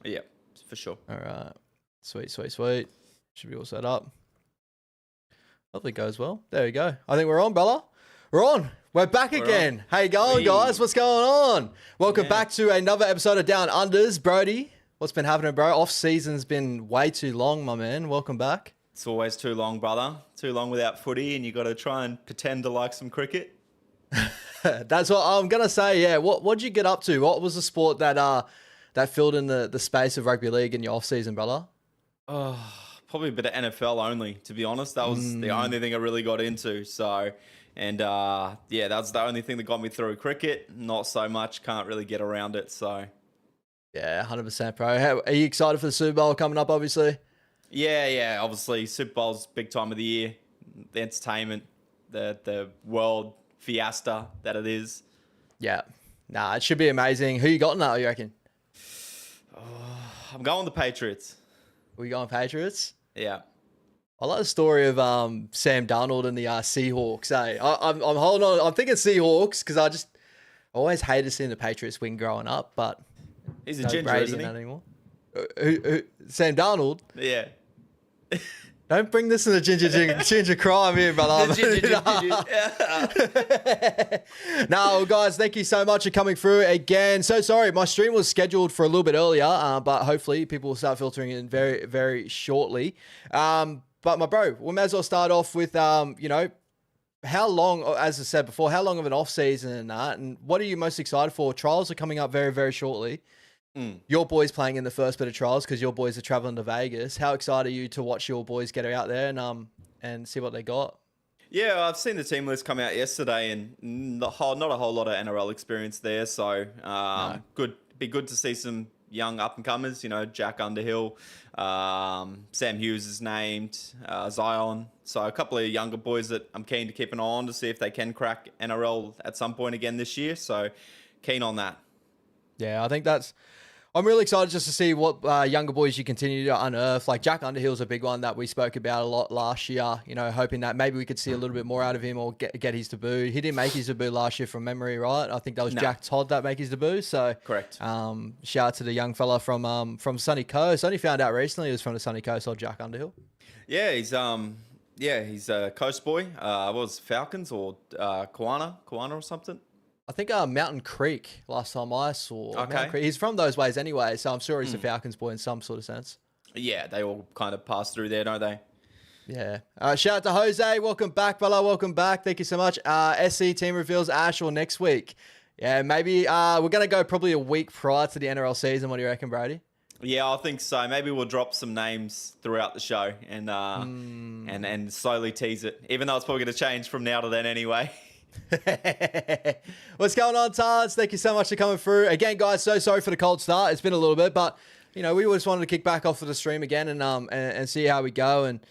Yeah, for sure. All right. Sweet. Should be all set up. Hopefully it goes well. There you go. I think we're on, Bella. We're on. We're back again. On. How you going, guys? What's going on? Welcome back to another episode of Down Unders. Brody, what's been happening, bro? Off season's been way too long, my man. Welcome back. It's always too long, brother. Too long without footy, and you got to try and pretend to like some cricket. That's what I'm gonna say. Yeah. What'd you get up to? What was the sport that filled in the space of rugby league in your off season, brother? Probably a bit of NFL only, to be honest. That was the only thing I really got into. So, and that's the only thing that got me through. Cricket, not so much. Can't really get around it. So, yeah, 100%, bro. Are you excited for the Super Bowl coming up? Obviously. Yeah. Obviously, Super Bowl's big time of the year. The entertainment, the world fiesta that it is. Yeah. Nah, it should be amazing. Who you got in that, you reckon? I'm going the Patriots. We going Patriots? Yeah. I like the story of Sam Darnold and the Seahawks. I'm holding on. I'm thinking Seahawks because I always hated seeing the Patriots win growing up, but he's a ginger, isn't he? Anymore. Who, Sam Darnold? Yeah. Don't bring this in the ginger crime here, brother. No, guys, thank you so much for coming through again. So sorry, my stream was scheduled for a little bit earlier, but hopefully people will start filtering in very, very shortly. But my bro, we may as well start off with, how long, as I said before, how long of an off season and that, and what are you most excited for? Trials are coming up very, very shortly. Your boys playing in the first bit of trials because your boys are traveling to Vegas. How excited are you to watch your boys get out there and see what they got? Yeah, I've seen the team list come out yesterday, and not a whole lot of NRL experience there. So be good to see some young up and comers. Jack Underhill, Sam Hughes is named, Zion. So a couple of younger boys that I'm keen to keep an eye on to see if they can crack NRL at some point again this year. So keen on that. Yeah, I think I'm really excited just to see what younger boys you continue to unearth. Like Jack Underhill's a big one that we spoke about a lot last year, hoping that maybe we could see a little bit more out of him or get his debut. He didn't make his debut last year from memory, right? I think that was Jack Todd that made his debut. So correct. Shout out to the young fella from Sunny Coast. I only found out recently he was from the Sunny Coast, or Jack Underhill. Yeah, he's a Coast boy. What was it, Falcons or Kiwana or something? I think Mountain Creek last time I saw. Okay. He's from those ways anyway, so I'm sure he's a Falcons boy in some sort of sense. Yeah, they all kind of pass through there, don't they? Yeah. Shout out to Jose. Welcome back, Bella. Welcome back. Thank you so much. SC team reveals Ash or next week. Yeah, maybe we're going to go probably a week prior to the NRL season. What do you reckon, Brody? Yeah, I think so. Maybe we'll drop some names throughout the show and slowly tease it, even though it's probably going to change from now to then anyway. What's going on, Tars? Thank you so much for coming through again, guys. So sorry for the cold start. It's been a little bit, but we just wanted to kick back off of the stream again and see how we go. And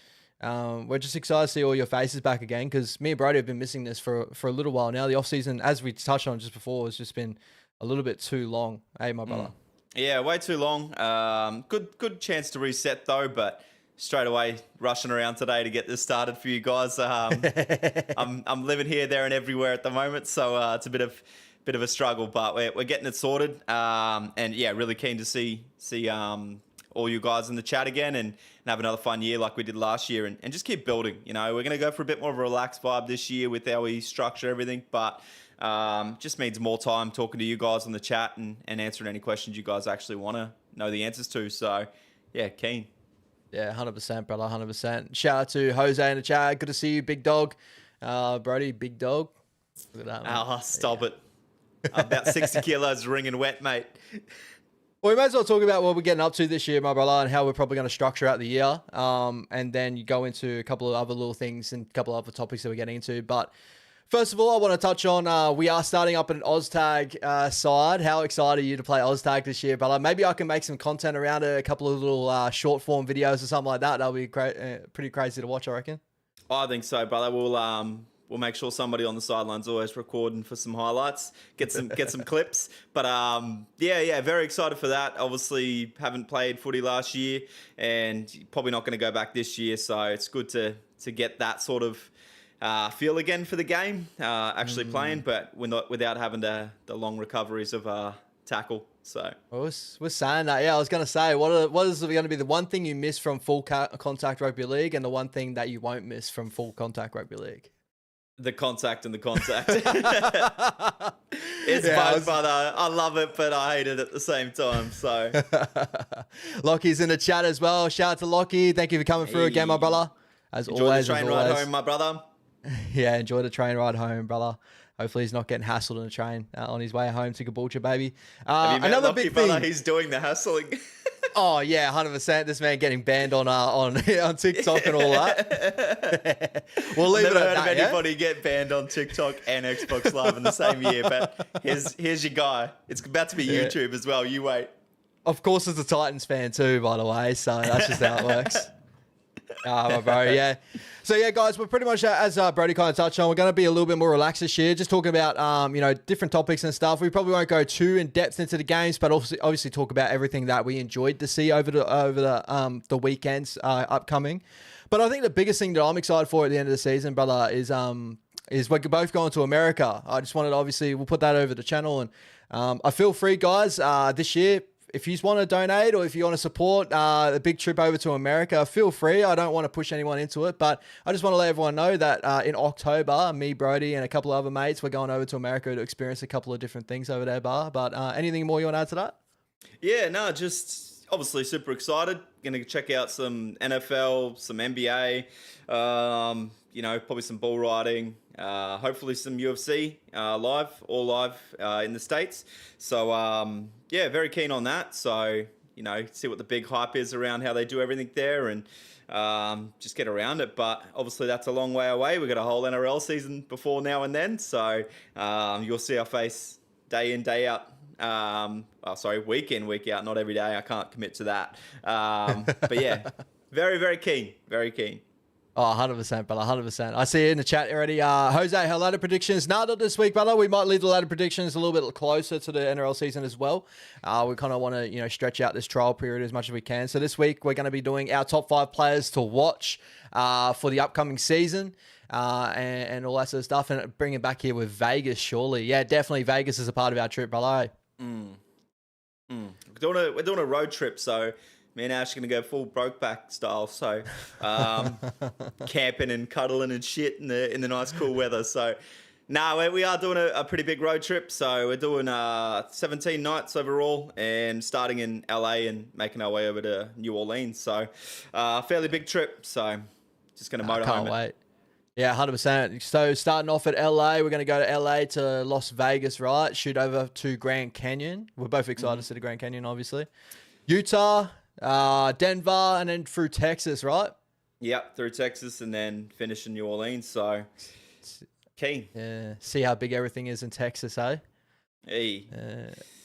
we're just excited to see all your faces back again because me and Brody have been missing this for a little while now. The off season, as we touched on just before, has just been a little bit too long. Hey, my brother. Yeah, way too long. Good chance to reset though, but straight away rushing around today to get this started for you guys. I'm living here, there, and everywhere at the moment, so it's a bit of a struggle, but we're getting it sorted. And yeah, really keen to see all you guys in the chat again and have another fun year like we did last year, and just keep building. We're going to go for a bit more of a relaxed vibe this year with how we structure everything, but just means more time talking to you guys on the chat and answering any questions you guys actually want to know the answers to. So yeah, keen. Yeah, 100%, brother, 100%. Shout out to Jose in the chat. Good to see you, big dog. Brody, big dog. Look at that, man. Stop it. I'm about 60 kilos ringing wet, mate. Well, we may as well talk about what we're getting up to this year, my brother, and how we're probably going to structure out the year. And then you go into a couple of other little things and a couple of other topics that we're getting into. But first of all, I want to touch on, we are starting up an OzTag side. How excited are you to play OzTag this year, brother? Maybe I can make some content around it, a couple of little short form videos or something like that. That'll be pretty crazy to watch, I reckon. I think so, brother. We'll make sure somebody on the sidelines always recording for some highlights, get some clips. But yeah, very excited for that. Obviously, haven't played footy last year, and probably not going to go back this year. So it's good to get that sort of feel again for the game, actually playing, but without having the long recoveries of tackle. So We're saying that. Yeah, I was going to say, what is going to be the one thing you miss from full contact rugby league and the one thing that you won't miss from full contact rugby league? the contact and the contact. It's both, brother. I love it, but I hate it at the same time. So Lockie's in the chat as well. Shout out to Lockie. Thank you for coming through again, my brother. As enjoy always, the train ride home, my brother. Yeah, enjoy the train ride home, brother. Hopefully he's not getting hassled in a train on his way home to Caboolture, baby. Have you met Another Lockie, big thing. brother? He's doing the hassling. Oh yeah, 100%. This man getting banned on TikTok and all that. We'll leave it at that. Never heard of anybody get banned on TikTok and Xbox Live in the same year. But here's your guy. It's about to be YouTube as well. You wait. Of course, it's a Titans fan too, by the way. So that's just how it works. My bro, yeah. So yeah, guys, we're pretty much as Brody kind of touched on. We're going to be a little bit more relaxed this year, just talking about different topics and stuff. We probably won't go too in depth into the games, but obviously talk about everything that we enjoyed to see over the weekends upcoming. But I think the biggest thing that I'm excited for at the end of the season, brother, is we're both going to America. I just wanted, obviously, we'll put that over the channel, and I feel free, guys, this year. If you want to donate or if you want to support a big trip over to America, feel free. I don't want to push anyone into it, but I just want to let everyone know that in October, me, Brody, and a couple of other mates, we're going over to America to experience a couple of different things over there, Bar. But anything more you want to add to that? Yeah, no, just obviously super excited. Going to check out some NFL, some NBA, probably some bull riding, hopefully some UFC all live in the States. So, yeah, very keen on that. So, see what the big hype is around how they do everything there and just get around it. But obviously that's a long way away. We've got a whole NRL season before now and then. So you'll see our face day in, day out. Week in, week out, not every day. I can't commit to that. But yeah, very, very keen. Very keen. Oh, 100%, brother, 100%. I see it in the chat already. Jose, how ladder predictions? Nah, not this week, brother. We might leave the ladder predictions a little bit closer to the NRL season as well. We kind of want to, stretch out this trial period as much as we can. So this week, we're going to be doing our top 5 players to watch for the upcoming season and all that sort of stuff. And bring it back here with Vegas, surely. Yeah, definitely Vegas is a part of our trip, brother. We're doing a road trip, so me and Ash are going to go full Brokeback style. So camping and cuddling and shit in the nice cool weather. So we are doing a pretty big road trip. So we're doing 17 nights overall and starting in LA and making our way over to New Orleans. So fairly big trip. So just going to motor home. Can't wait. Yeah, 100%. So starting off at LA, we're going to go to LA to Las Vegas, right? Shoot over to Grand Canyon. We're both excited to see the Grand Canyon, obviously. Utah, Denver, and then through Texas, right? Yep, through Texas and then finish in New Orleans. So keen. Yeah, see how big everything is in Texas, eh? Hey.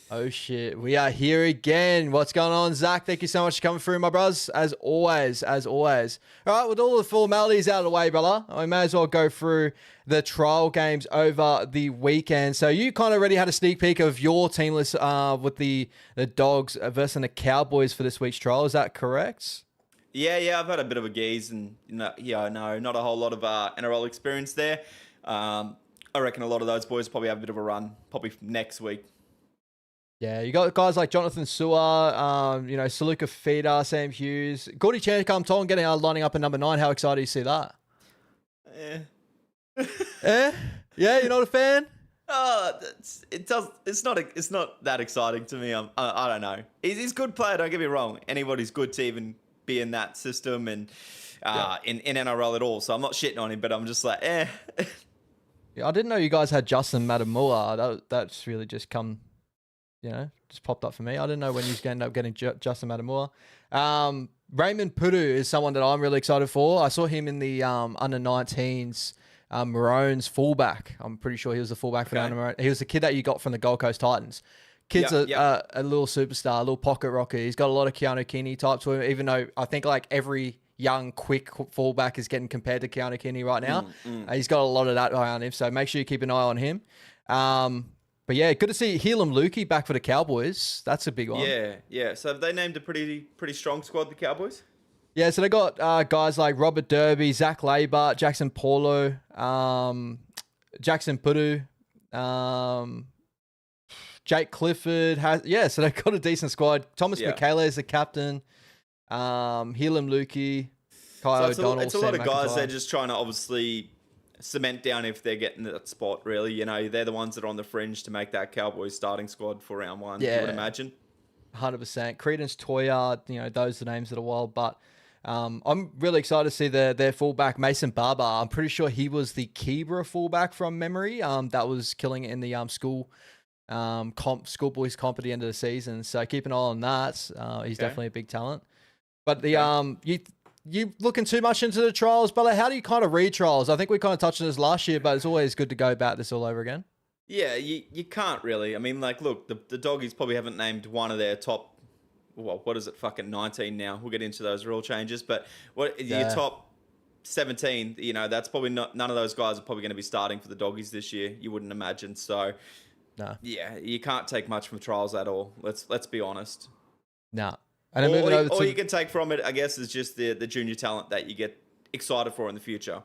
Oh shit, we are here again. What's going on, Zach? Thank you so much for coming through, my bros. As always. All right, with all the formalities out of the way, brother, I may as well go through the trial games over the weekend. So you kind of already had a sneak peek of your team list with the Dogs versus the Cowboys for this week's trial. Is that correct? Yeah, I've had a bit of a gaze and not a whole lot of NRL experience there. I reckon a lot of those boys probably have a bit of a run, probably next week. Yeah, you got guys like Jonathan Sewer, Saluka Feeder, Sam Hughes, Gordy Chan-Tom getting lining up at number 9. How excited do you see that? Yeah, you're not a fan? It's not that exciting to me. I don't know. He's a good player. Don't get me wrong. Anybody's good to even be in that system and in NRL at all. So I'm not shitting on him, but I'm just like, Yeah, I didn't know you guys had Justin Matamua. That's really just come. Just popped up for me. I didn't know when you was going to end up getting Justin Matamua. Raymond Pudu is someone that I'm really excited for. I saw him in the under-19s Maroons fullback. I'm pretty sure he was the fullback for the under-Maroons. He was the kid that you got from the Gold Coast Titans. Kid's a little superstar, a little pocket rocker. He's got a lot of Keanu Kinney type to him, even though I think like every young, quick fullback is getting compared to Keanu Kinney right now. He's got a lot of that on him, so make sure you keep an eye on him. But yeah, good to see Helam Lukey back for the Cowboys. That's a big one. Yeah. So have they named a pretty strong squad, the Cowboys? Yeah, so they got guys like Robert Derby, Zach Labour, Jackson Paulo, Jackson Pudu, Jake Clifford has, yeah, so they've got a decent squad. Thomas Yeah. Michele is the captain. Helam Lukey, Kai So O'Donnell, it's a lot Sam of guys. McIntyre. They're just trying to obviously cement down if they're getting that spot. Really, you know, they're the ones that are on the fringe to make that Cowboys starting squad for round one. Yeah. You would imagine. 100%. Credence Toyard, you know, those are the names that are wild. But I'm really excited to see their fullback, Mason Barber. I'm pretty sure he was the Kibra fullback from memory. That was killing it in the schoolboys comp at the end of the season. So keep an eye on that. He's definitely a big talent. But the you looking too much into the trials, but how do you kind of read trials? I think we kind of touched on this last year, but it's always good to go about this all over again. Yeah, you can't really. I mean, like, look, the doggies probably haven't named one of their top. Well, what is it? Fucking 19 now. We'll get into those rule changes, but your top 17? You know, that's probably not. None of those guys are probably going to be starting for the doggies this year. You wouldn't imagine. So, yeah, you can't take much from trials at all. Let's be honest. No. And all you can take from it, I guess, is just the junior talent that you get excited for in the future.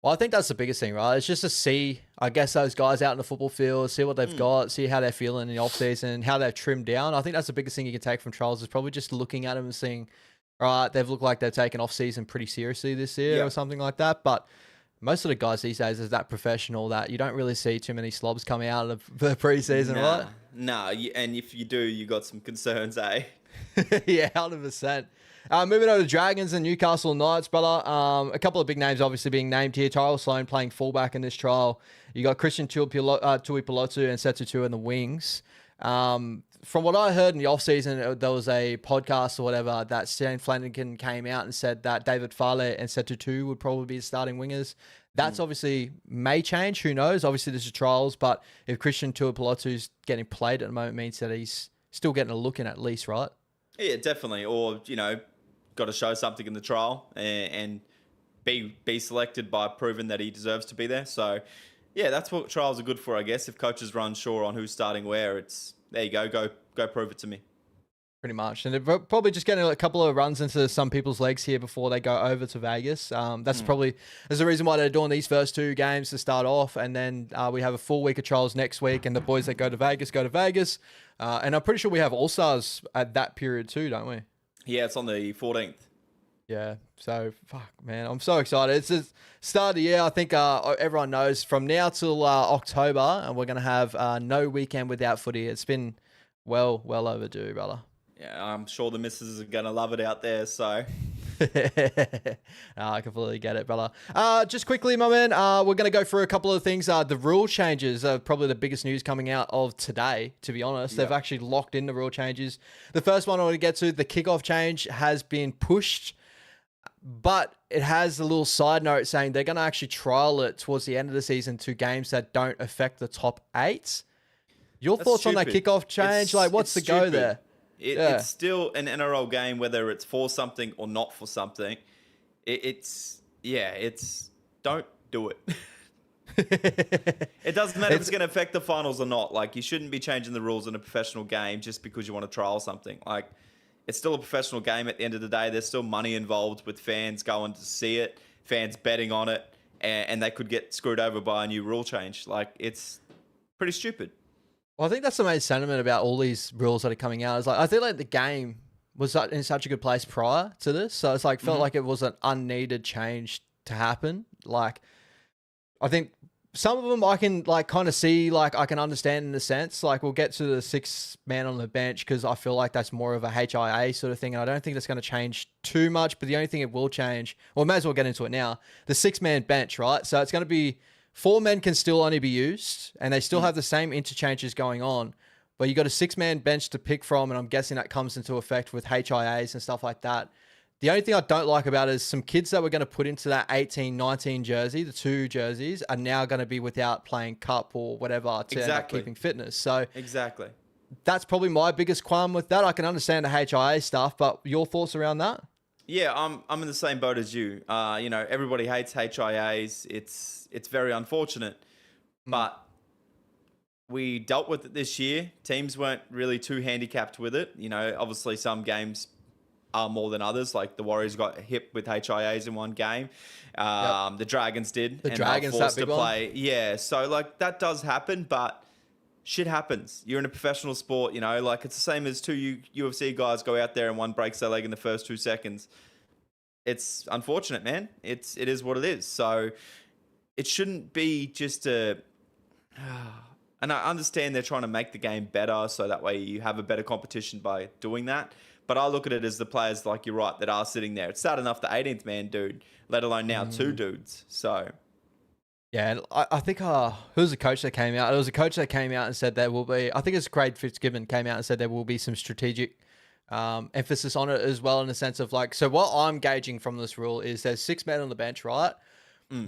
Well, I think that's the biggest thing, right? It's just to see, I guess, those guys out in the football field, see what they've got, see how they're feeling in the offseason, how they've trimmed down. I think that's the biggest thing you can take from trials is probably just looking at them and seeing, all right, they've looked like they've taken off-season pretty seriously this year or something like that. But most of the guys these days is that professional that you don't really see too many slobs coming out of the preseason, right? Nah, and if you do, you got some concerns, eh? Yeah, 100%. Moving over to Dragons and Newcastle Knights, brother. A couple of big names obviously being named here. Tyrell Sloan playing fullback in this trial. You got Christian Tuipulotu and Setutu in the wings. From what I heard in the offseason, there was a podcast or whatever that Stan Flanagan came out and said that David Fale and Setutu would probably be the starting wingers. That's obviously may change. Who knows? Obviously, this is trials, but if Christian Tuipulotu's getting played at the moment, means that he's still getting a look in at least, right? Yeah, definitely. Or, you know, got to show something in the trial and be selected by proving that he deserves to be there. So, yeah, that's what trials are good for, I guess. If coaches run sure on who's starting where, it's there you go prove it to me. Pretty much. And they're probably just getting a couple of runs into some people's legs here before they go over to Vegas. That's the reason why they're doing these first two games to start off. And then we have a full week of trials next week. And the boys that go to Vegas. And I'm pretty sure we have All-Stars at that period too, don't we? Yeah, it's on the 14th. Yeah, so fuck, man, I'm so excited. It's the start of the year. I think everyone knows from now till October, and we're gonna have no weekend without footy. It's been well overdue, brother. Yeah, I'm sure the missus are gonna love it out there. So, I completely get it, brother. Just quickly, my man, we're gonna go through a couple of things. The rule changes are probably the biggest news coming out of today. To be honest, they've actually locked in the rule changes. The first one I want to get to, the kickoff change has been pushed. But it has a little side note saying they're going to actually trial it towards the end of the season to games that don't affect the top 8. Your thoughts on that kickoff change? What's the go there? It's still an NRL game, whether it's for something or not for something. It's don't do it. It doesn't matter if it's going to affect the finals or not. Like, you shouldn't be changing the rules in a professional game just because you want to trial something. Like, it's still a professional game at the end of the day. There's still money involved with fans going to see it, fans betting on it, and they could get screwed over by a new rule change. Like, it's pretty stupid. Well, I think that's the main sentiment about all these rules that are coming out. Is like, I feel like the game was in such a good place prior to this. So it's like, felt like it was an unneeded change to happen. Like, I think some of them I can kind of see, I can understand in a sense. Like, we'll get to the 6 man on the bench because I feel like that's more of a HIA sort of thing. And I don't think that's going to change too much. But the only thing it will change, well, may as well get into it now. The 6 man bench, right? So it's going to be 4 men can still only be used and they still have the same interchanges going on. But you got a 6 man bench to pick from. And I'm guessing that comes into effect with HIAs and stuff like that. The only thing I don't like about it is some kids that we're going to put into that 18-19 jersey, the 2 jerseys, are now going to be without playing cup or whatever to end up keeping fitness. So that's probably my biggest qualm with that. I can understand the HIA stuff, but your thoughts around that? Yeah, I'm in the same boat as you. Everybody hates HIAs. It's very unfortunate, but we dealt with it this year. Teams weren't really too handicapped with it. You know, obviously some games are more than others. Like the Warriors got hit with HIAs in one game. The Dragons did. The Dragons, that big to play. Yeah, so that does happen, but shit happens. You're in a professional sport, you know, like it's the same as two UFC guys go out there and one breaks their leg in the first 2 seconds. It's unfortunate, man. It is what it is. So it shouldn't be just a. And I understand they're trying to make the game better so that way you have a better competition by doing that. But I look at it as the players, like you're right, that are sitting there. It's sad enough the 18th man dude, let alone now 2 dudes. So. Yeah, and I think who was the coach that came out? It was a coach that came out and said there will be. I think it's Craig Fitzgibbon came out and said there will be some strategic emphasis on it as well, in the sense of like. So what I'm gauging from this rule is there's 6 men on the bench, right?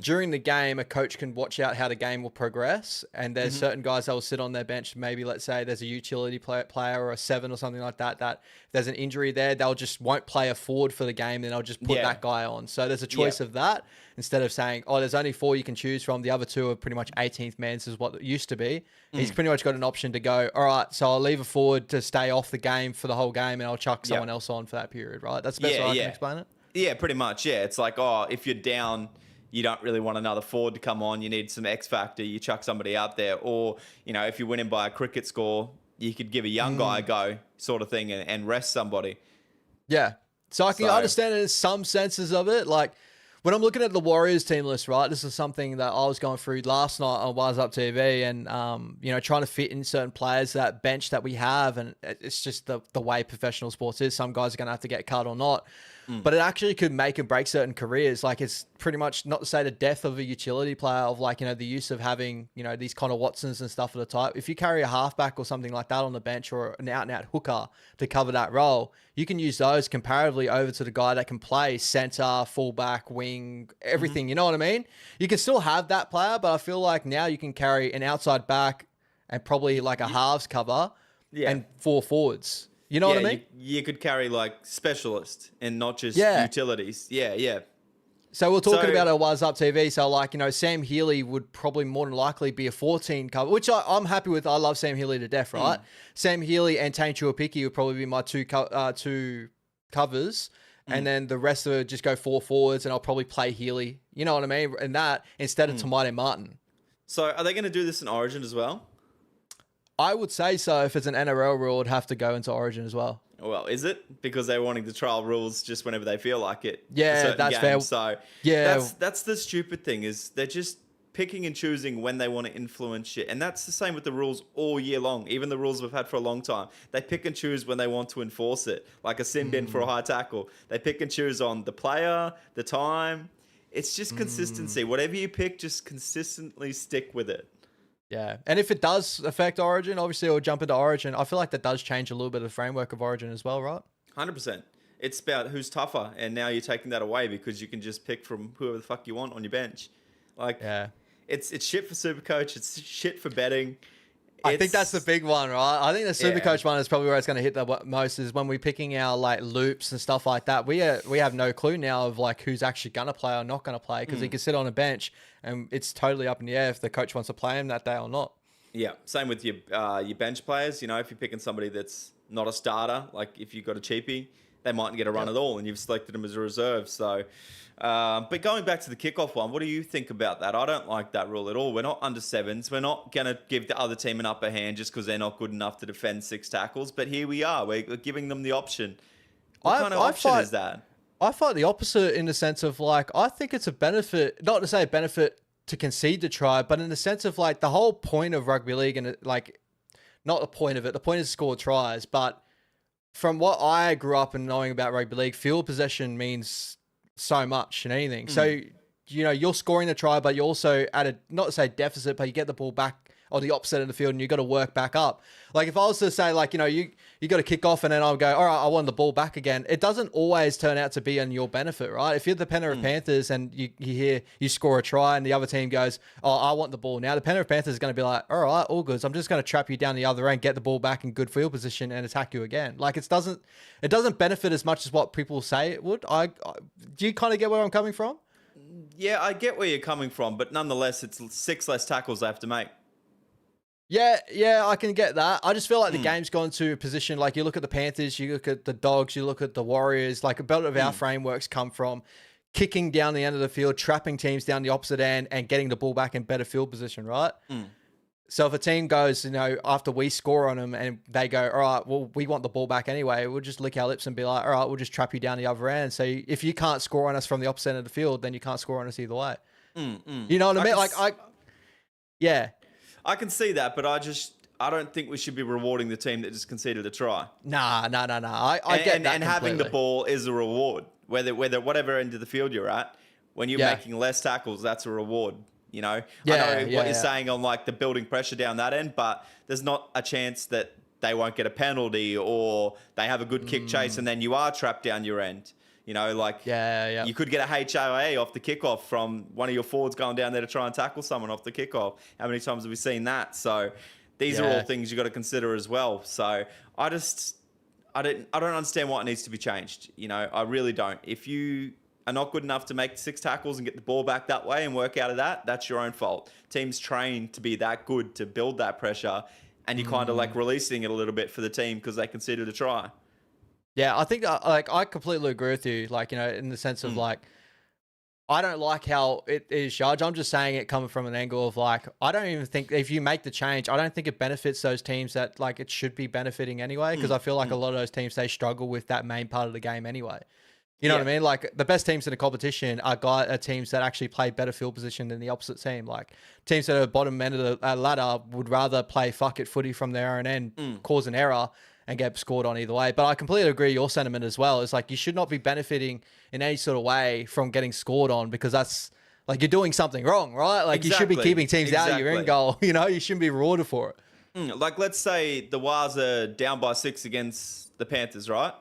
During the game, a coach can watch out how the game will progress, and there's certain guys that will sit on their bench. Maybe let's say there's a utility player or a 7 or something like that. That if there's an injury there, they'll just won't play a forward for the game, then they'll just put that guy on. So there's a choice of that instead of saying, oh, there's only 4 you can choose from. The other 2 are pretty much 18th men, is what it used to be. He's pretty much got an option to go, all right, so I'll leave a forward to stay off the game for the whole game, and I'll chuck someone else on for that period, right? That's the best way I can explain it. Yeah, pretty much. Yeah, it's like, oh, if you're down, you don't really want another forward to come on. You need some X factor. You chuck somebody out there. Or, you know, if you're winning by a cricket score, you could give a young guy a go sort of thing and rest somebody. Yeah. So I can understand it in some senses of it. Like when I'm looking at the Warriors team list, right, this is something that I was going through last night on Wise Up TV and, you know, trying to fit in certain players, that bench that we have. And it's just the way professional sports is. Some guys are going to have to get cut or not. But it actually could make and break certain careers. Like it's pretty much, not to say the death of a utility player, of like, you know, the use of having, you know, these Connor Watsons and stuff of the type. If you carry a halfback or something like that on the bench, or an out and out hooker to cover that role, you can use those comparatively over to the guy that can play center, fullback, wing, everything. You know what I mean? You can still have that player, but I feel like now you can carry an outside back and probably like a halves cover and 4 forwards. You know what I mean? You could carry like specialists and not just utilities. Yeah. So we're talking about it was up TV. So like, you know, Sam Healy would probably more than likely be a 14 cover, which I'm happy with. I love Sam Healy to death, right? Sam Healy and Tane Tuapiki would probably be my two covers. And then the rest of it just go 4 forwards, and I'll probably play Healy. You know what I mean? And that instead of Tamate Martin. So are they going to do this in Origin as well? I would say so. If it's an NRL rule, it'd have to go into Origin as well. Well, is it? Because they're wanting to trial rules just whenever they feel like it. Yeah, that's fair. So yeah, that's the stupid thing, is they're just picking and choosing when they want to influence shit. And that's the same with the rules all year long. Even the rules we've had for a long time. They pick and choose when they want to enforce it. Like a sin bin for a high tackle. They pick and choose on the player, the time. It's just consistency. Whatever you pick, just consistently stick with it. Yeah, and if it does affect Origin, obviously it'll jump into Origin. I feel like that does change a little bit of the framework of Origin as well, right? 100%. It's about who's tougher, and now you're taking that away because you can just pick from whoever the fuck you want on your bench. Like, it's shit for Supercoach. It's shit for betting. I think that's the big one, right? I think the Supercoach one is probably where it's going to hit the most, is when we're picking our like loops and stuff like that. We have no clue now of like who's actually going to play or not going to play, because he can sit on a bench and it's totally up in the air if the coach wants to play him that day or not. Yeah, same with your bench players. You know, if you're picking somebody that's not a starter, like if you've got a cheapie, they mightn't get a run at all, and you've selected them as a reserve. So, but going back to the kickoff one, what do you think about that? I don't like that rule at all. We're not under sevens. We're not going to give the other team an upper hand just because they're not good enough to defend 6 tackles. But here we are. We're giving them the option. What kind of option is that? I find the opposite, in the sense of like, I think it's a benefit, not to say a benefit to concede the try, but in the sense of like the whole point of rugby league, and like, not the point of it, the point is to score tries. But from what I grew up and knowing about rugby league, field possession means so much in anything. So, you know, you're scoring the try, but you're also at a, not to say deficit, but you get the ball back or the opposite of the field and you've got to work back up. Like if I was to say like, you know, you got to kick off and then I'll go, all right, I want the ball back again. It doesn't always turn out to be in your benefit, right? If you're the Penrith Panthers and you hear you score a try and the other team goes, oh, I want the ball. Now the Penrith Panthers is going to be like, all right, all good. So I'm just going to trap you down the other end, get the ball back in good field position and attack you again. Like it doesn't benefit as much as what people say it would. Do you kind of get where I'm coming from? Yeah, I get where you're coming from, but nonetheless, it's 6 less tackles they have to make. Yeah, I can get that. I just feel like the game's gone to a position, like you look at the Panthers, you look at the Dogs, you look at the Warriors, like a lot of our frameworks come from kicking down the end of the field, trapping teams down the opposite end and getting the ball back in better field position, right? So if a team goes, after we score on them and they go, all right, well, we want the ball back anyway, we'll just lick our lips and be like, all right, we'll just trap you down the other end. So if you can't score on us from the opposite end of the field, then you can't score on us either way. You know what I mean? Yeah. I can see that, but I don't think we should be rewarding the team that just conceded a try. Nah. I get that. And having the ball is a reward, whether whatever end of the field you're at. When you're making less tackles, that's a reward. I know what you're saying on like the building pressure down that end, but there's not a chance that they won't get a penalty or they have a good kick chase and then you are trapped down your end. You could get a HOA off the kickoff from one of your forwards going down there to try and tackle someone off the kickoff. How many times have we seen that? So these are all things you got to consider as well. So I don't understand why it needs to be changed. I really don't. If you are not good enough to make 6 tackles and get the ball back that way and work out of that, that's your own fault. Teams train to be that good to build that pressure, and you're kind of like releasing it a little bit for the team because they conceded a try. Yeah, I think I completely agree with you. In the sense of I don't like how it is judged. I'm just saying it coming from an angle of I don't even think if you make the change, I don't think it benefits those teams that it should be benefiting anyway. Because I feel like a lot of those teams, they struggle with that main part of the game anyway. You know what I mean? The best teams in the competition are teams that actually play better field position than the opposite team. Teams that are bottom end of the ladder would rather play fuck it footy from their own end, cause an error, and get scored on either way. But I completely agree your sentiment as well. It's you should not be benefiting in any sort of way from getting scored on because that's you're doing something wrong, right? You should be keeping teams out of your end goal. You shouldn't be rewarded for it. Let's say the Wars are down by 6 against the Panthers, right?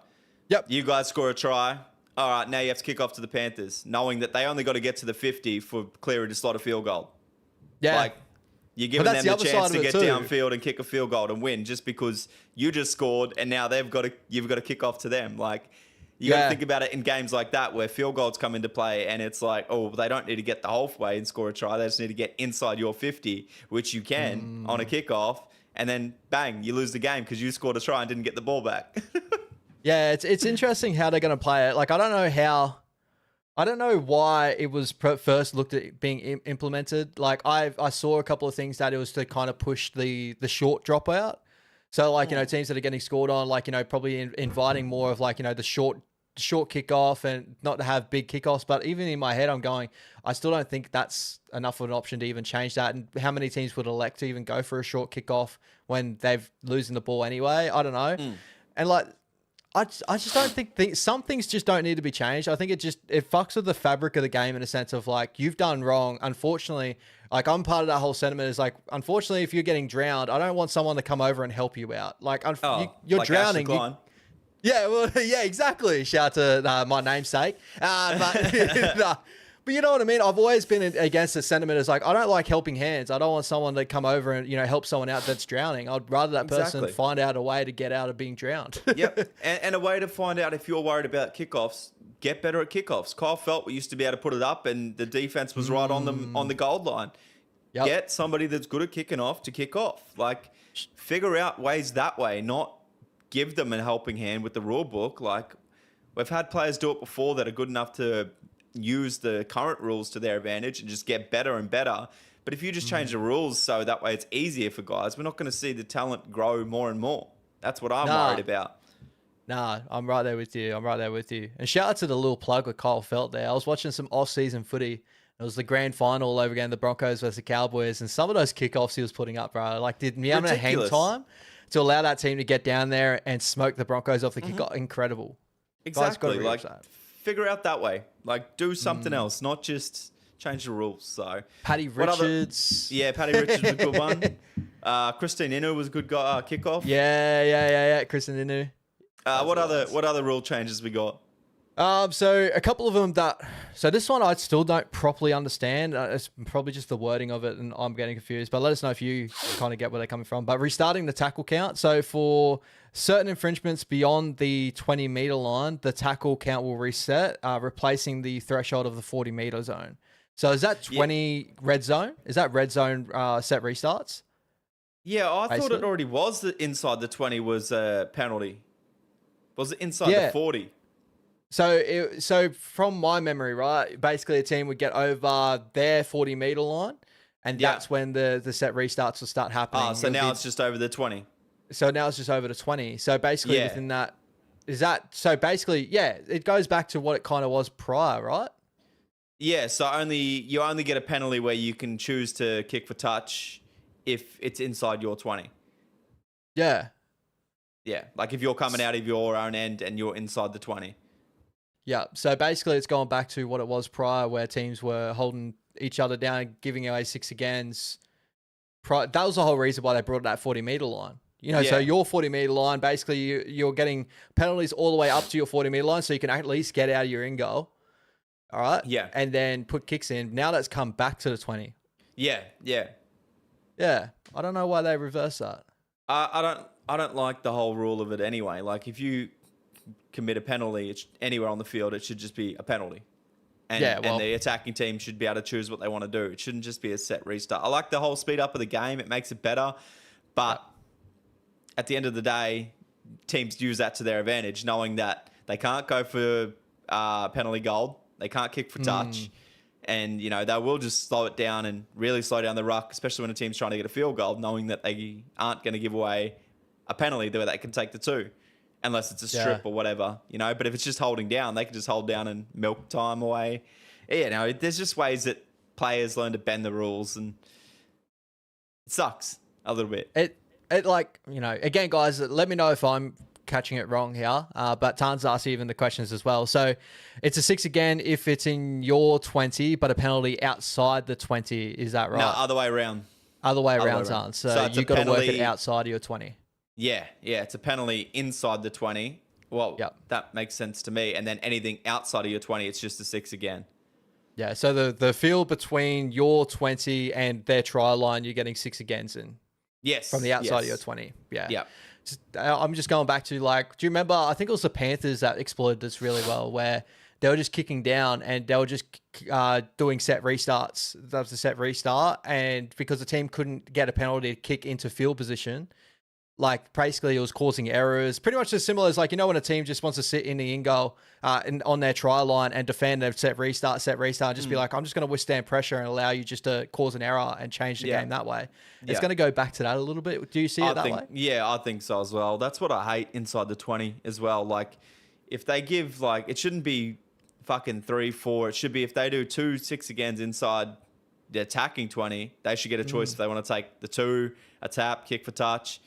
Yep. You guys score a try. All right, now you have to kick off to the Panthers, knowing that they only got to get to the 50 for Cleary to slot a field goal. Yeah. You're giving them the chance to get downfield and kick a field goal and win just because you just scored and now you've got to kick off to them. You got to think about it in games like that where field goals come into play and it's they don't need to get the whole way and score a try. They just need to get inside your 50, which you can on a kickoff, and then bang, you lose the game because you scored a try and didn't get the ball back. Yeah, it's interesting how they're going to play it. I don't know why it was first looked at being implemented. I saw a couple of things that it was to kind of push the short dropout. So teams that are getting scored on, probably inviting more of the short kickoff and not to have big kickoffs. But even in my head, I'm going, I still don't think that's enough of an option to even change that. And how many teams would elect to even go for a short kickoff when they've losing the ball anyway? I don't know. And I just don't think some things just don't need to be changed. I think it fucks with the fabric of the game in a sense of you've done wrong. Unfortunately, I'm part of that whole sentiment is unfortunately, if you're getting drowned, I don't want someone to come over and help you out. You're drowning. Yeah, exactly. Shout out to my namesake. But you know what I mean? I've always been against the sentiment is I don't like helping hands. I don't want someone to come over and, help someone out that's drowning. I'd rather that person find out a way to get out of being drowned. Yep. And a way to find out if you're worried about kickoffs, get better at kickoffs. Kyle Felt used to be able to put it up and the defense was right on the goal line. Yep. Get somebody that's good at kicking off to kick off. Figure out ways that way, not give them a helping hand with the rule book. We've had players do it before that are good enough to use the current rules to their advantage and just get better and better. But if you just change the rules so that way it's easier for guys, we're not going to see the talent grow more and more. That's what I'm worried about. Nah, I'm right there with you. And shout out to the little plug with Kyle Felt there. I was watching some off-season footy. It was the grand final all over again, the Broncos versus the Cowboys, and some of those kickoffs he was putting up, bro. Did Miami hang time to allow that team to get down there and smoke the Broncos off the kickoff? Incredible. Exactly. Figure out that way. Do something else, not just change the rules. So Paddy Richards. Paddy Richards was a good one. Christine Inu was a good kickoff. Yeah. Christine Inu. What other rule changes we got? So a couple of them so this one I still don't properly understand. It's probably just the wording of it and I'm getting confused, but let us know if you kind of get where they're coming from. But restarting the tackle count. So for certain infringements beyond the 20-meter line, the tackle count will reset, replacing the threshold of the 40-meter zone. So is that 20 red zone? Is that red zone set restarts? Yeah, I thought it already was that inside the 20 was a penalty. Was it inside the 40? So from my memory, right, basically a team would get over their 40-meter line And Yeah. that's when the set restarts will start happening. Oh, so now it's just over the 20. So now it's just over to 20. So basically Yeah. within that, so basically, yeah, it goes back to what it kind of was prior, right? Yeah, so you only get a penalty where you can choose to kick for touch if it's inside your 20. Yeah. Yeah, like if you're coming out of your own end and you're inside the 20. Yeah. So basically it's gone back to what it was prior where teams were holding each other down, giving away 6 agains. That was the whole reason why they brought that 40-meter line. You know, so Yeah. your 40-meter line, basically you're getting penalties all the way up to your 40-meter line so you can at least get out of your in goal. All right? Yeah. And then put kicks in. Now that's come back to the 20. Yeah. Yeah. I don't know why they reversed that. I don't like the whole rule of it anyway. Like if you commit a penalty anywhere on the field, it should just be a penalty. And, and the attacking team should be able to choose what they want to do. It shouldn't just be a set restart. I like the whole speed up of the game. It makes it better. But at the end of the day, teams use that to their advantage, knowing that they can't go for penalty goal. They can't kick for touch. And, you know, they will just slow it down and really slow down the ruck, especially when a team's trying to get a field goal, knowing that they aren't going to give away a penalty where they can take the 2. Unless it's a strip or whatever, you know. But if it's just holding down, they can just hold down and milk time away. Yeah, no, there's just ways that players learn to bend the rules, and it sucks a little bit. It like, you know, again, guys, let me know if I'm catching it wrong here. But Tan's asked even the questions as well. So it's a 6 again if it's in your 20, but a penalty outside the 20. Is that right? No, other way around. Other way around, Tan. So you've got to work it outside of your 20. Yeah, it's a penalty inside the 20. Well, that makes sense to me. And then anything outside of your 20, it's just a 6 again. Yeah, so the field between your 20 and their try line, you're getting 6 agains in. Yes. From the outside of your 20. Yeah. Yeah. I'm just going back to, like, do you remember, I think it was the Panthers that exploited this really well, where they were just kicking down and they were just doing set restarts. That was the set restart. And because the team couldn't get a penalty to kick into field position, like basically it was causing errors. Pretty much as similar as, like, you know, when a team just wants to sit in the in goal on their try line and defend a set restart, just be like, I'm just going to withstand pressure and allow you just to cause an error and change the game that way. It's going to go back to that a little bit. Do you see it that way? Yeah, I think so as well. That's what I hate inside the 20 as well. Like, if they give, like, it shouldn't be fucking 3, 4. It should be if they do 2 6 agains inside the attacking 20, they should get a choice if they want to take the 2, a tap, kick for touch.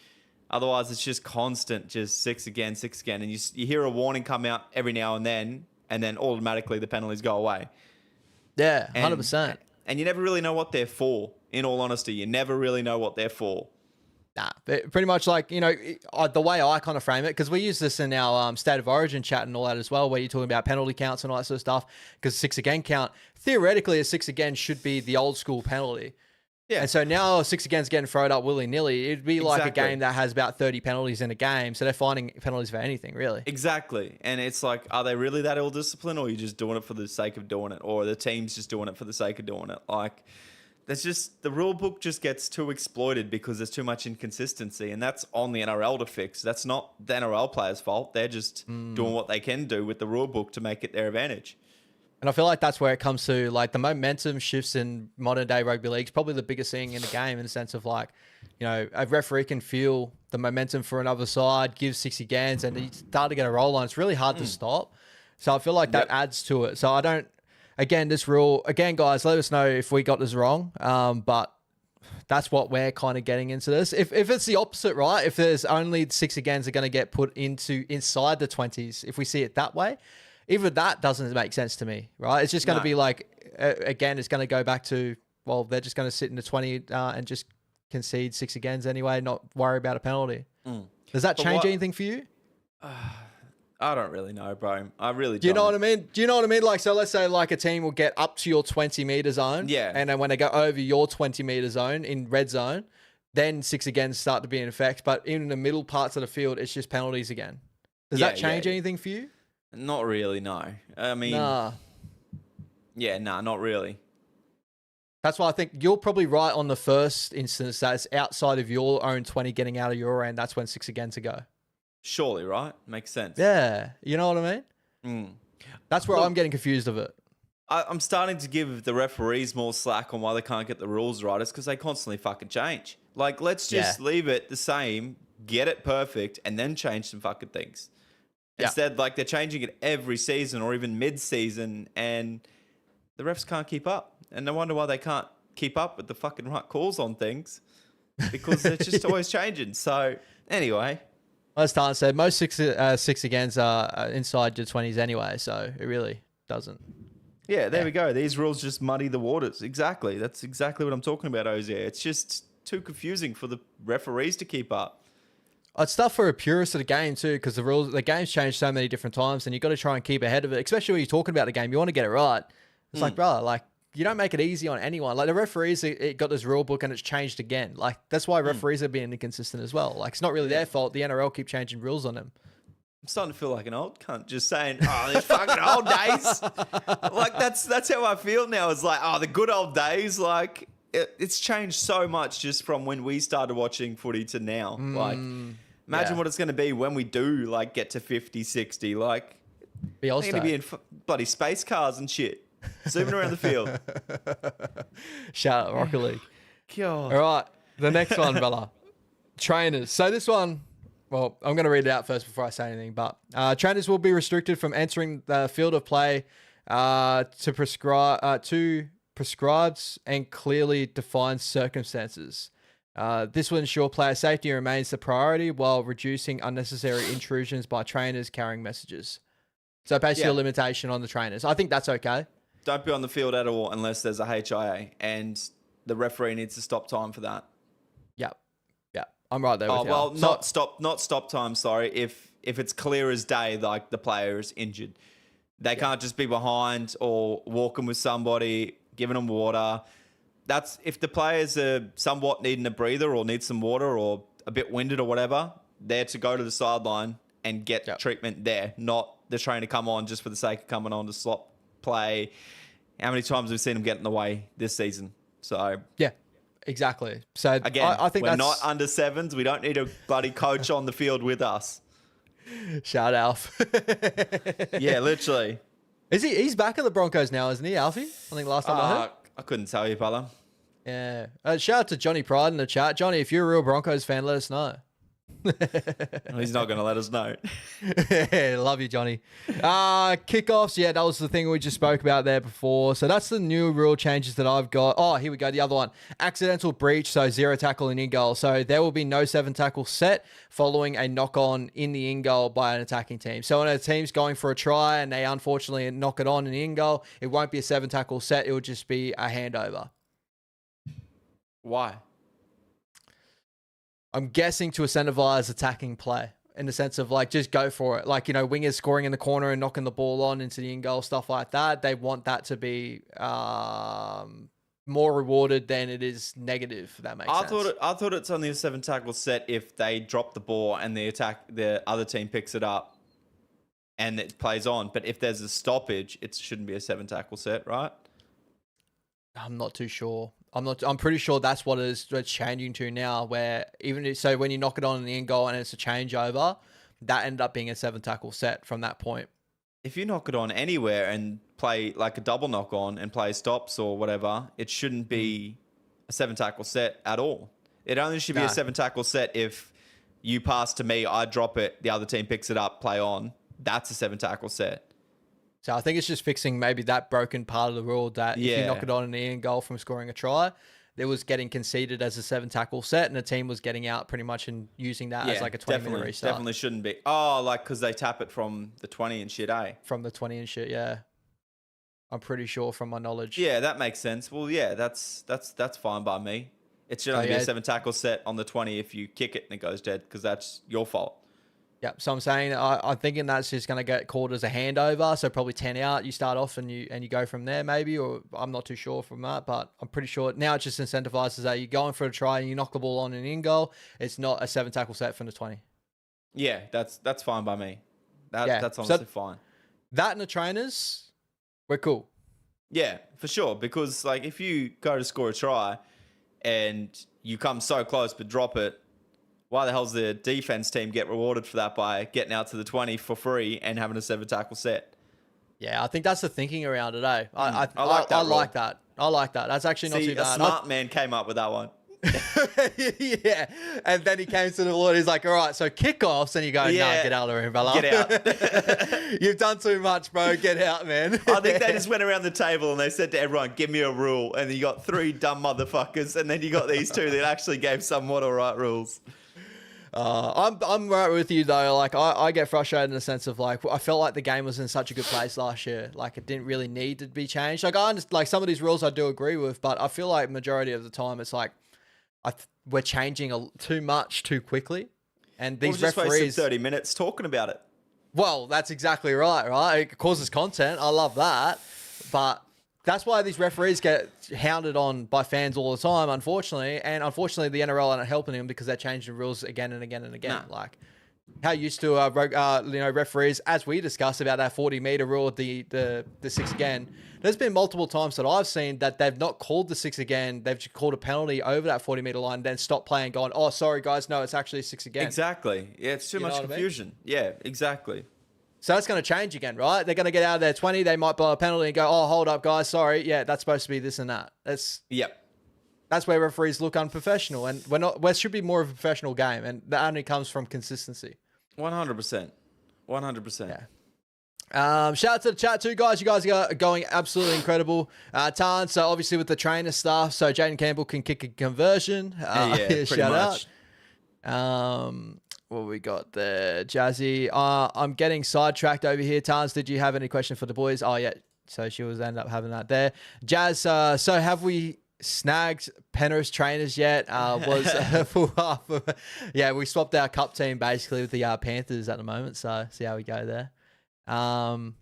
Otherwise, it's just constant, just 6 again. And you hear a warning come out every now and then automatically the penalties go away. Yeah, 100%. And you never really know what they're for, in all honesty. You never really know what they're for. Nah, pretty much, like, you know, the way I kind of frame it, because we use this in our State of Origin chat and all that as well, where you're talking about penalty counts and all that sort of stuff, because 6 again count, theoretically a 6 again should be the old school penalty. Yeah. And so now 6 again's getting thrown up willy-nilly. It'd be like a game that has about 30 penalties in a game. So they're finding penalties for anything, really. Exactly. And it's like, are they really that ill-disciplined, or are you just doing it for the sake of doing it? Or the team's just doing it for the sake of doing it? Like, there's just, the rule book just gets too exploited because there's too much inconsistency. And that's on the NRL to fix. That's not the NRL players' fault. They're just doing what they can do with the rule book to make it their advantage. And I feel like that's where it comes to, like, the momentum shifts in modern day rugby league is probably the biggest thing in the game, in the sense of, like, you know, a referee can feel the momentum for another side, give 60 gains, and you start to get a roll on. It's really hard to stop. So I feel like that adds to it. So I don't, again, this rule, again, guys, let us know if we got this wrong. But that's what we're kind of getting into this. If it's the opposite, right? If there's only 6 agains are going to get put inside the 20s, if we see it that way, even that doesn't make sense to me, right? It's just going to be like, again, it's going to go back to, well, they're just going to sit in the 20 and just concede 6 agains anyway, not worry about a penalty. Does that change anything for you? I don't really know, bro. I really don't. Do you know what I mean? Do you know what I mean? Like, so let's say like a team will get up to your 20-meter zone. Yeah. And then when they go over your 20-meter zone in red zone, then 6 agains start to be in effect. But in the middle parts of the field, it's just penalties again. Does that change anything for you? Not really, no. I mean, not really. That's why I think you're probably right on the first instance that it's outside of your own 20 getting out of your end. That's when 6 again to go. Surely, right? Makes sense. Yeah. You know what I mean? That's where I'm getting confused of it. I'm starting to give the referees more slack on why they can't get the rules right. It's because they constantly fucking change. Like, let's just leave it the same, get it perfect, and then change some fucking things. Instead, like, they're changing it every season or even mid-season, and the refs can't keep up. And no wonder why they can't keep up with the fucking right calls on things, because they're just always changing. So, anyway. As Tan said, most six agains are inside your 20s anyway, so it really doesn't. Yeah, there we go. These rules just muddy the waters. Exactly. That's exactly what I'm talking about, Ozier. It's just too confusing for the referees to keep up. It's tough for a purist of the game too, because the game's changed so many different times, and you got to try and keep ahead of it. Especially when you're talking about the game, you want to get it right. It's like, bro, like you don't make it easy on anyone. Like the referees, it got this rule book and it's changed again. Like that's why referees are being inconsistent as well. Like it's not really their fault. The NRL keep changing rules on them. I'm starting to feel like an old cunt just saying, oh, these fucking old days. Like, that's how I feel now. It's like, oh, the good old days. Like, it's changed so much just from when we started watching footy to now. Like, imagine what it's going to be when we do, like, get to 50, 60. Like, they're going to be in bloody space cars and shit, zooming around the field. Shout out Rocket League. God. All right, the next one, brother. Trainers. So this one... Well, I'm going to read it out first before I say anything, but trainers will be restricted from entering the field of play to prescribed and clearly defined circumstances. This will ensure player safety remains the priority while reducing unnecessary intrusions by trainers carrying messages. So basically a limitation on the trainers. I think that's okay. Don't be on the field at all unless there's a HIA, and the referee needs to stop time for that. Yep. I'm right there with you. Well, not stop time, sorry. If it's clear as day, like the player is injured. They can't just be behind or walking with somebody, giving them water. That's if the players are somewhat needing a breather or need some water or a bit winded or whatever, they're to go to the sideline and get treatment there, not the trainer come on just for the sake of coming on to slot play. How many times have we seen them get in the way this season? So yeah. Exactly. So again, I think we're that's not under sevens. We don't need a bloody coach on the field with us. Shout Alf. Yeah, literally. He's back at the Broncos now, isn't he, Alfie? I think last time I heard. I couldn't tell you, brother. Yeah. Shout out to Johnny Pride in the chat. Johnny, if you're a real Broncos fan, let us know. He's not going to let us know. Love you, Johnny. Kickoffs. Yeah, that was the thing we just spoke about there before. So that's the new rule changes that I've got. Oh, here we go. The other one. Accidental breach. So 0 tackle and in goal. So there will be no 7 tackle set following a knock on in the in goal by an attacking team. So when a team's going for a try and they unfortunately knock it on in the in goal, it won't be a 7 tackle set. It will just be a handover. Why? I'm guessing to incentivize attacking play in the sense of like, just go for it. Like, you know, wingers scoring in the corner and knocking the ball on into the in-goal, stuff like that. They want that to be more rewarded than it is negative, if that makes sense. I thought it's only a 7 tackle set if they drop the ball and the other team picks it up and it plays on. But if there's a stoppage, it shouldn't be a 7 tackle set, right? I'm not too sure. I'm pretty sure that's what it's changing to now, where so when you knock it on in the end goal and it's a changeover, that ended up being a 7 tackle set from that point. If you knock it on anywhere and play like a double knock on and play stops or whatever, it shouldn't be a 7 tackle set at all. It only should be a 7 tackle set if you pass to me, I drop it, the other team picks it up, play on. That's a 7 tackle set. So I think it's just fixing maybe that broken part of the rule that if you knock it on in the end goal from scoring a try, it was getting conceded as a 7 tackle set and the team was getting out pretty much and using that as like a 20-minute restart. Definitely shouldn't be. Oh, like because they tap it from the 20 and shit, eh? From the 20 and shit, yeah. I'm pretty sure from my knowledge. Yeah, that makes sense. Well, yeah, that's fine by me. It should only be a 7 tackle set on the 20 if you kick it and it goes dead because that's your fault. Yeah, so I'm saying I'm thinking that's just going to get called as a handover. So probably 10 out. You start off and you go from there, maybe, or I'm not too sure from that, but I'm pretty sure now it just incentivizes that you're going for a try and you knock the ball on an in goal. It's not a 7 tackle set from the 20. Yeah, that's fine by me. That's honestly fine. That and the trainers, we're cool. Yeah, for sure. Because like if you go to score a try and you come so close but drop it, why the hell's the defense team get rewarded for that by getting out to the 20 for free and having a 7 tackle set? Yeah, I think that's the thinking around it, eh? I like that I rule. like that. I like that. That's actually not See, too a bad. smart man came up with that one. Yeah. And then he came to the Lord. He's like, all right, so kickoffs. And you go, Yeah. nah, get out of the room, brother. Get out. You've done too much, bro. Get out, man. I think they just went around the table and they said to everyone, give me a rule. And you got 3 dumb motherfuckers. And then you got these 2 that actually gave somewhat all right rules. I'm right with you though. Like I get frustrated in the sense of like I felt like the game was in such a good place last year. Like it didn't really need to be changed. Like I understand, like some of these rules I do agree with, but I feel like majority of the time it's like we're changing too much too quickly, and these Just referees wasted 30 minutes talking about it. Well, that's exactly right. Right, it causes content. I love that, but that's why these referees get hounded on by fans all the time, unfortunately. And unfortunately, the NRL aren't helping them because they're changing rules again and again and again. Nah. Like how used to, referees, as we discussed about that 40-meter rule, the 6 again. There's been multiple times that I've seen that they've not called the 6 again. They've just called a penalty over that 40-meter line, and then stopped playing, going, "Oh, sorry guys, no, it's actually 6 again." Exactly. Yeah, it's too much confusion. Yeah, exactly. So that's going to change again, right? They're going to get out of their 20. They might blow a penalty and go, "Oh, hold up, guys. Sorry. Yeah, that's supposed to be this and that." That's where referees look unprofessional, and we should be more of a professional game, and that only comes from consistency. 100%. 100%. Yeah. Shout out to the chat too, guys. You guys are going absolutely incredible. Tan, so obviously with the trainer stuff, so Jaden Campbell can kick a conversion. Pretty shout much. out. What we got there? Jazzy. I'm getting sidetracked over here. Tans, did you have any question for the boys? Oh, yeah. So she was end up having that there. Jazz, so have we snagged Penrith's trainers yet? Yeah, we swapped our cup team basically with the Panthers at the moment. So see how we go there. And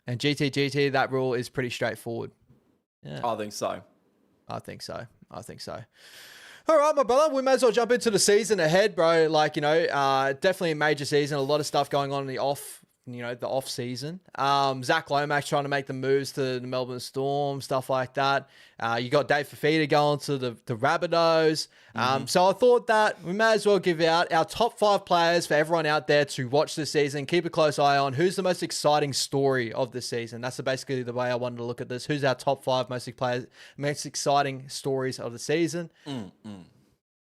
GT, that rule is pretty straightforward. Yeah. I think so. I think so. All right, my brother, we may as well jump into the season ahead, bro. Like, definitely a major season. A lot of stuff going on in the off season. Zach Lomax trying to make the moves to the Melbourne Storm, stuff like that. You got Dave Fafita going to the Rabbitohs. So I thought that we may as well give out our top 5 players for everyone out there to watch this season. Keep a close eye on who's the most exciting story of the season. That's basically the way I wanted to look at this. Who's our top 5 most exciting stories of the season?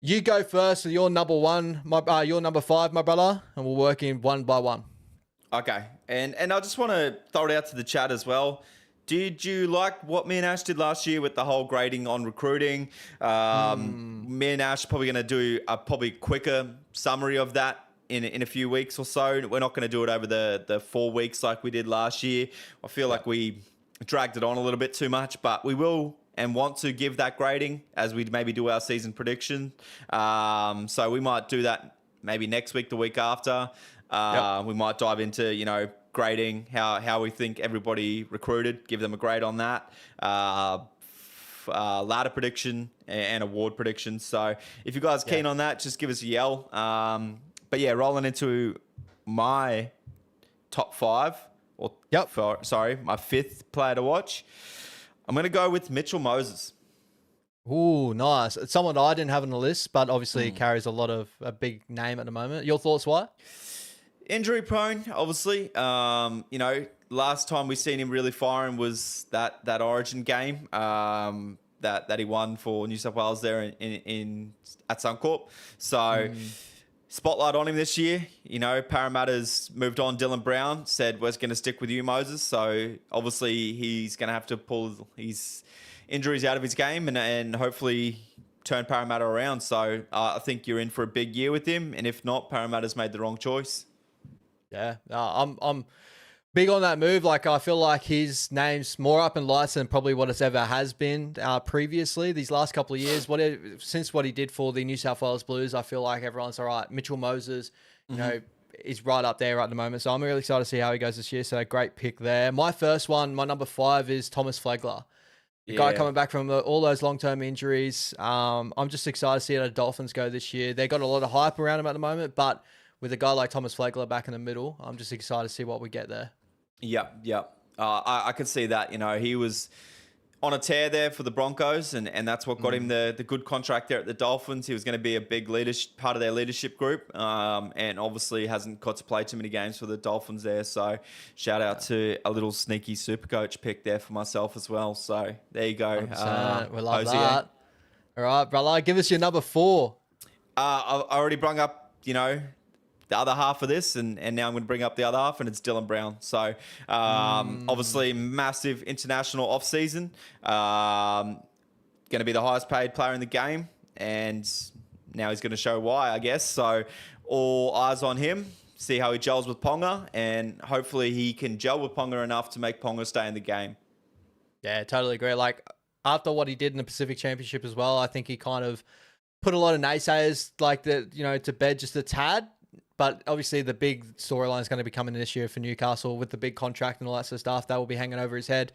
You go first with your number 1, your number 5, my brother, and we'll work in one by one. Okay. And I just want to throw it out to the chat as well. Did you like what me and Ash did last year with the whole grading on recruiting? Me and Ash are probably going to do a probably quicker summary of that in a few weeks or so. We're not going to do it over the 4 weeks like we did last year. I feel like we dragged it on a little bit too much, but we will and want to give that grading as we maybe do our season prediction. So we might do that maybe next week, the week after. We might dive into, grading, how we think everybody recruited, give them a grade on that. Ladder prediction and award prediction. So if you guys are keen on that, just give us a yell. But yeah, rolling into my top 5 my 5th player to watch. I'm going to go with Mitchell Moses. Ooh, nice. It's someone I didn't have on the list, but obviously carries a big name at the moment. Your thoughts, why? Injury prone, obviously. Last time we seen him really firing was that Origin game that he won for New South Wales there at Suncorp. So spotlight on him this year. Parramatta's moved on. Dylan Brown said, "We're going to stick with you, Moses." So obviously he's going to have to pull his injuries out of his game and hopefully turn Parramatta around. So I think you're in for a big year with him. And if not, Parramatta's made the wrong choice. Yeah, I'm big on that move. Like, I feel like his name's more up in lights than probably what it's ever has been previously. These last couple of years, since what he did for the New South Wales Blues, I feel like everyone's all right. Mitchell Moses, is right up there at the moment. So I'm really excited to see how he goes this year. So great pick there. My first one, my number 5 is Thomas Flegler. The guy coming back from all those long-term injuries. I'm just excited to see how the Dolphins go this year. They got a lot of hype around him at the moment, but with a guy like Thomas Flegler back in the middle, I'm just excited to see what we get there. Yeah. I could see that. He was on a tear there for the Broncos, and that's what got him the good contract there at the Dolphins. He was going to be a big part of their leadership group, and obviously hasn't got to play too many games for the Dolphins there. So shout out to a little sneaky Supercoach pick there for myself as well. So there you go. We love that. All right, brother, give us your number 4. I already brung up, the other half of this, and now I'm going to bring up the other half, and it's Dylan Brown. So obviously massive international offseason. Going to be the highest paid player in the game, and now he's going to show why, I guess. So all eyes on him, see how he gels with Ponga, and hopefully he can gel with Ponga enough to make Ponga stay in the game. Yeah, totally agree. Like, after what he did in the Pacific Championship as well, I think he kind of put a lot of naysayers to bed just a tad. But obviously the big storyline is going to be coming this year for Newcastle with the big contract and all that sort of stuff. That will be hanging over his head.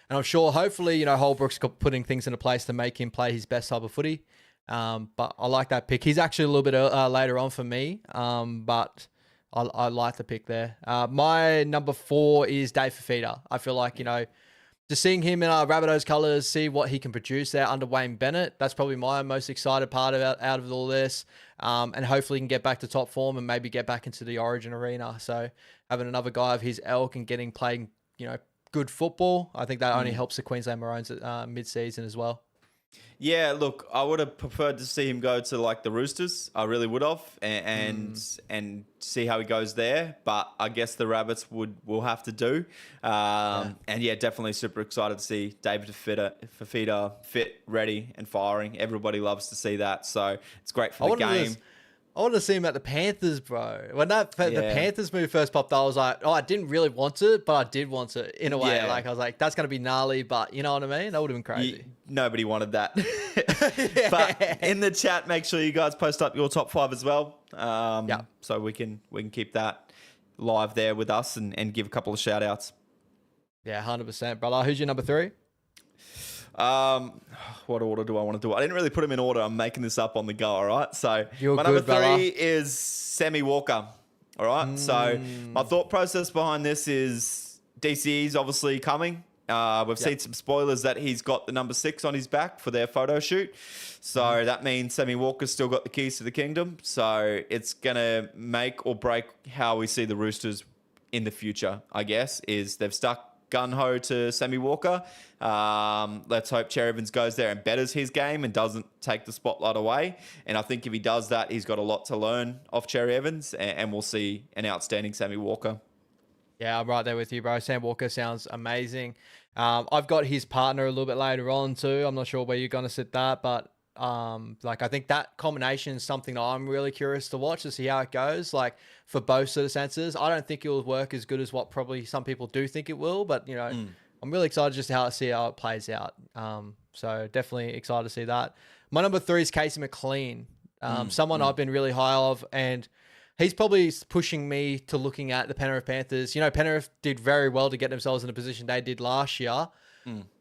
And I'm sure, hopefully, Holbrook's putting things into place to make him play his best type of footy. But I like that pick. He's actually a little bit later on for me, but I like the pick there. My number 4 is Dave Fafita. I feel like, just seeing him in our Rabbitohs colours, see what he can produce there under Wayne Bennett. That's probably my most excited part out of all this. And hopefully he can get back to top form and maybe get back into the Origin arena. So having another guy of his ilk and playing, good football, I think that only helps the Queensland Maroons mid-season as well. Yeah, look, I would have preferred to see him go to like the Roosters. I really would have, and see how he goes there. But I guess the Rabbits will have to do. And yeah, definitely super excited to see David Fafita fit, ready, and firing. Everybody loves to see that, so it's great for the game. I wanted to see him at the Panthers, bro. When the Panthers move first popped up, I was like, I didn't really want it, but I did want it in a way. Yeah. Like, I was like, that's going to be gnarly, but you know what I mean? That would have been crazy. Nobody wanted that. But in the chat, make sure you guys post up your top 5 as well. So we can keep that live there with us and give a couple of shout outs. Yeah, 100%, brother. Who's your number 3? What order do I want to do? I didn't really put them in order. I'm making this up on the go, all right? So my number 3 is Sammy Walker, all right? So my thought process behind this is DCE's obviously coming. We've seen some spoilers that he's got the number 6 on his back for their photo shoot. So that means Sammy Walker's still got the keys to the kingdom. So it's going to make or break how we see the Roosters in the future, I guess, is they've stuck gun-ho to Sammy Walker. Let's hope Cherry Evans goes there and betters his game and doesn't take the spotlight away. And I think if he does that, he's got a lot to learn off Cherry Evans, and we'll see an outstanding Sammy Walker. Yeah, I'm right there with you, bro. Sam Walker sounds amazing. I've got his partner a little bit later on too. I'm not sure where you're going to sit that, but I think that combination is something that I'm really curious to watch to see how it goes. Like, for both sort of senses, I don't think it will work as good as what probably some people do think it will, but I'm really excited just to see how it plays out. So definitely excited to see that. My number 3 is Casey McLean, someone I've been really high of, and he's probably pushing me to looking at the Penrith Panthers. Penrith did very well to get themselves in a position they did last year.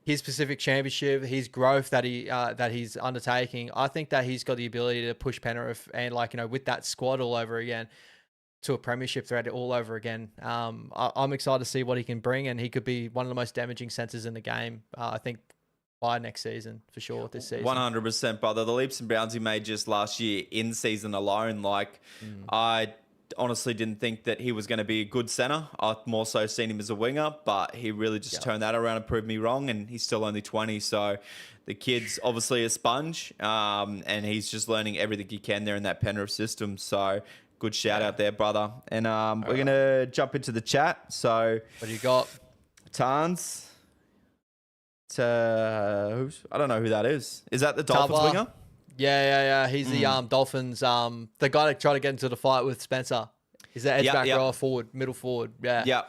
His Pacific Championship, his growth that he's undertaking, I think that he's got the ability to push Penrith and with that squad all over again to a premiership threat all over again. I'm excited to see what he can bring, and he could be one of the most damaging centers in the game. I think by next season for sure. This season, 100%, brother. The leaps and bounds he made just last year in season alone, I honestly didn't think that he was going to be a good center. I more so seen him as a winger, but he really just turned that around and proved me wrong, and he's still only 20, so the kid's obviously a sponge, and he's just learning everything he can there in that Penrith system, so good shout out there, brother. And we're going to jump into the chat. So what do you got? Tans. I don't know who that is. Is that the Dolphins winger? Yeah. He's the Dolphins, the guy that tried to get into the fight with Spencer. He's the edge back rower forward, middle forward. Yeah.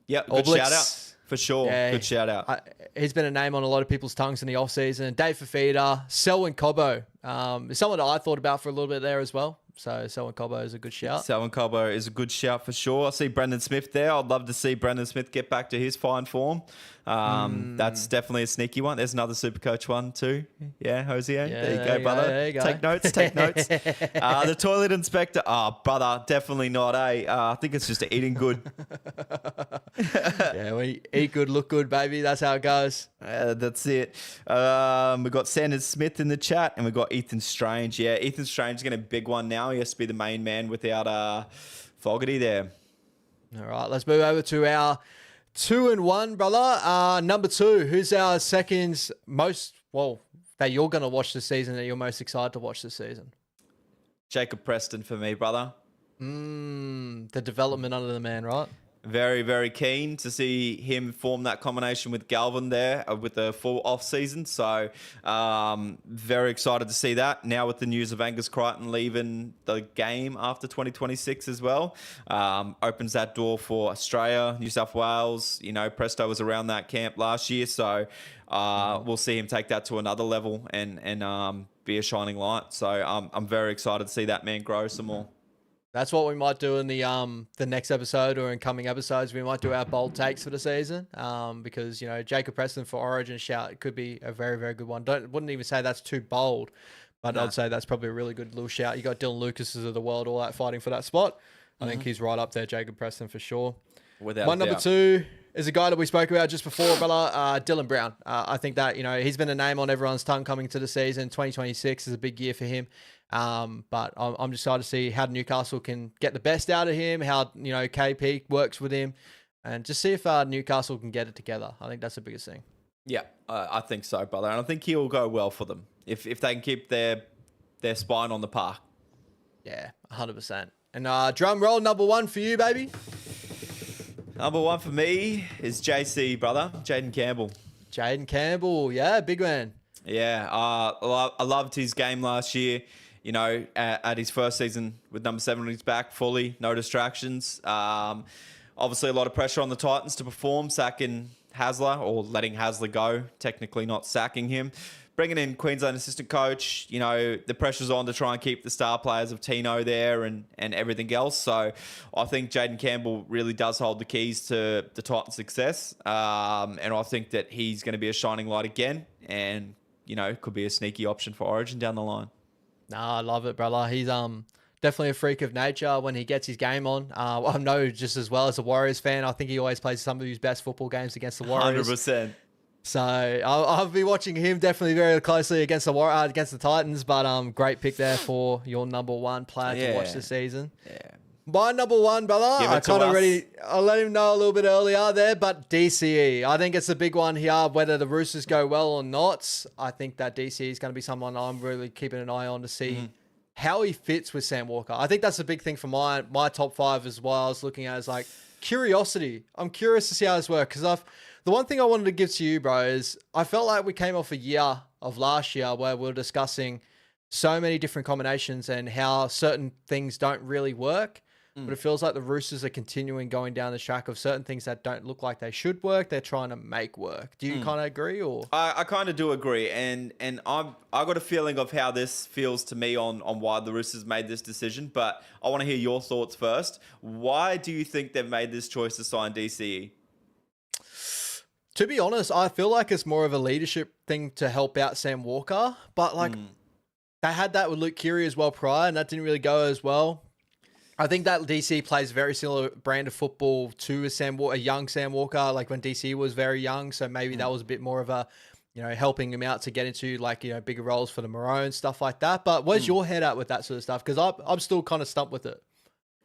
Yep. Good shout out. For sure. Yeah, good shout out. He's been a name on a lot of people's tongues in the offseason. Dave Fafita, Selwyn Cobbo. Someone that I thought about for a little bit there as well. So Selwyn Cobbo is a good shout. Selwyn Cobbo is a good shout for sure. I see Brendan Smith there. I'd love to see Brendan Smith get back to his fine form. That's definitely a sneaky one. There's another Supercoach one too. Yeah, Hosier. Yeah, there you go, brother. There you go. Take notes. The toilet inspector. Oh, brother, definitely not. I think it's just eating good. Yeah, we eat good, look good, baby. That's how it goes. That's it. We've got Sanders Smith in the chat, and we've got Ethan Strange. Yeah, Ethan Strange is getting a big one now. He has to be the main man without Fogarty there. All right, let's move over to our 2 and 1, brother. Number 2, who's our second most, that you're going to watch this season, that you're most excited to watch this season? Jacob Preston for me, brother. The development under the man, right? Very, very keen to see him form that combination with Galvin there with the full off season. So very excited to see that. Now with the news of Angus Crichton leaving the game after 2026 as well, opens that door for Australia, New South Wales. You know, Presto was around that camp last year. So we'll see him take that to another level and be a shining light. So I'm very excited to see that man grow some more. That's what we might do in the next episode or in coming episodes. We might do our bold takes for the season because, you know, Jacob Preston for Origin shout could be a very, very good one. Wouldn't even say that's too bold, but I'd say that's probably a really good little shout. You got Dylan Lucas's of the world, all that fighting for that spot. I think he's right up there, Jacob Preston for sure. Without My number doubt. 2 is a guy that we spoke about just before, brother, Dylan Brown. I think that, you know, he's been a name on everyone's tongue coming to the season. 2026 is a big year for him. But I'm just excited to see how Newcastle can get the best out of him, how, you know, KP works with him, and just see if Newcastle can get it together. I think that's the biggest thing. Yeah, I think so, brother. And I think he'll go well for them if they can keep their spine on the park. Yeah, 100%. And drum roll, number 1 for you, baby. Number 1 for me is JC, brother. Jaden Campbell. Jaden Campbell. Yeah, big man. Yeah, I loved his game last year. You know, at his first season with number 7 on his back, fully, no distractions. Obviously, a lot of pressure on the Titans to perform, sacking Hasler or letting Hasler go, technically not sacking him. Bringing in Queensland assistant coach, you know, the pressure's on to try and keep the star players of Tino there and everything else. So I think Jaden Campbell really does hold the keys to the Titans' success. And I think that he's going to be a shining light again and, you know, could be a sneaky option for Origin down the line. Nah, I love it, brother. He's definitely a freak of nature when he gets his game on. I know just as well as a Warriors fan, I think he always plays some of his best football games against the Warriors. 100%. So I'll be watching him definitely very closely against the Titans. But great pick there for your number 1 player to watch this season. Yeah. My number 1, brother, I let him know a little bit earlier there, but DCE. I think it's a big one here, whether the Roosters go well or not. I think that DCE is going to be someone I'm really keeping an eye on to see how he fits with Sam Walker. I think that's a big thing for my top 5 as well. I was looking at is like curiosity. I'm curious to see how this works because the one thing I wanted to give to you, bro, is I felt like we came off a year of last year where we were discussing so many different combinations and how certain things don't really work. But it feels like the Roosters are continuing going down the track of certain things that don't look like they should work. They're trying to make work. Do you kind of agree, or? I kind of do agree, and I got a feeling of how this feels to me on why the Roosters made this decision. But I want to hear your thoughts first. Why do you think they've made this choice to sign DCE? To be honest, I feel like it's more of a leadership thing to help out Sam Walker. But like they had that with Luke Keary as well prior, and that didn't really go as well. I think that DC plays a very similar brand of football to a young Sam Walker, like when DC was very young. So maybe that was a bit more of a, you know, helping him out to get into like, you know, bigger roles for the Maroons, stuff like that. But where's your head at with that sort of stuff? Because I'm still kind of stumped with it.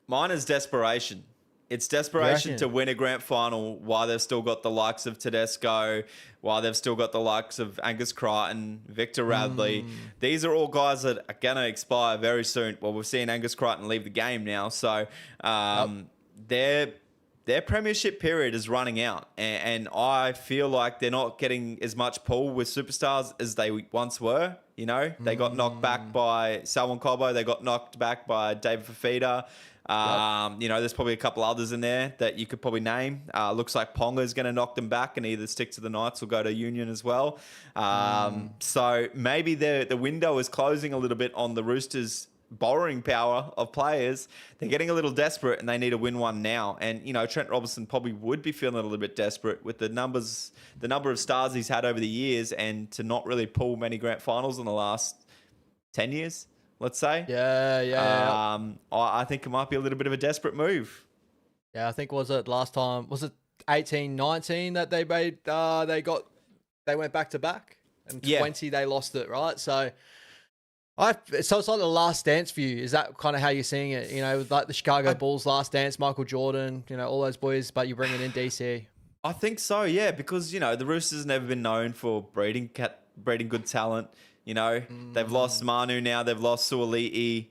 Mine is desperation. It's desperation to win a grand final while they've still got the likes of Tedesco, while they've still got the likes of Angus Crichton, Victor Radley. These are all guys that are going to expire very soon. Well, we've seen Angus Crichton leave the game now. So their premiership period is running out. And I feel like they're not getting as much pull with superstars as they once were. You know, they got knocked back by Salwan Cobo. They got knocked back by David Fafita. You know, there's probably a couple others in there that you could probably name. Looks like Ponga's going to knock them back and either stick to the Knights or go to Union as well. So maybe the window is closing a little bit on the Roosters' borrowing power of players. They're getting a little desperate and they need to win one now. And, you know, Trent Robinson probably would be feeling a little bit desperate with the number of stars he's had over the years and to not really pull many grand finals in the last 10 years. Let's say. Yeah. I think it might be a little bit of a desperate move. Yeah, I think was it 18, 19 that they got they went back to back, and Yeah. 20 they lost it, right? So it's like the last dance for you. Is that kind of how you're seeing it? You know, like the Chicago Bulls last dance, Michael Jordan, you know, all those boys, but you're bringing in DC. I think so, yeah, because, you know, the Roosters have never been known for breeding good talent. You know, they've lost Manu now, they've lost Suoli'i,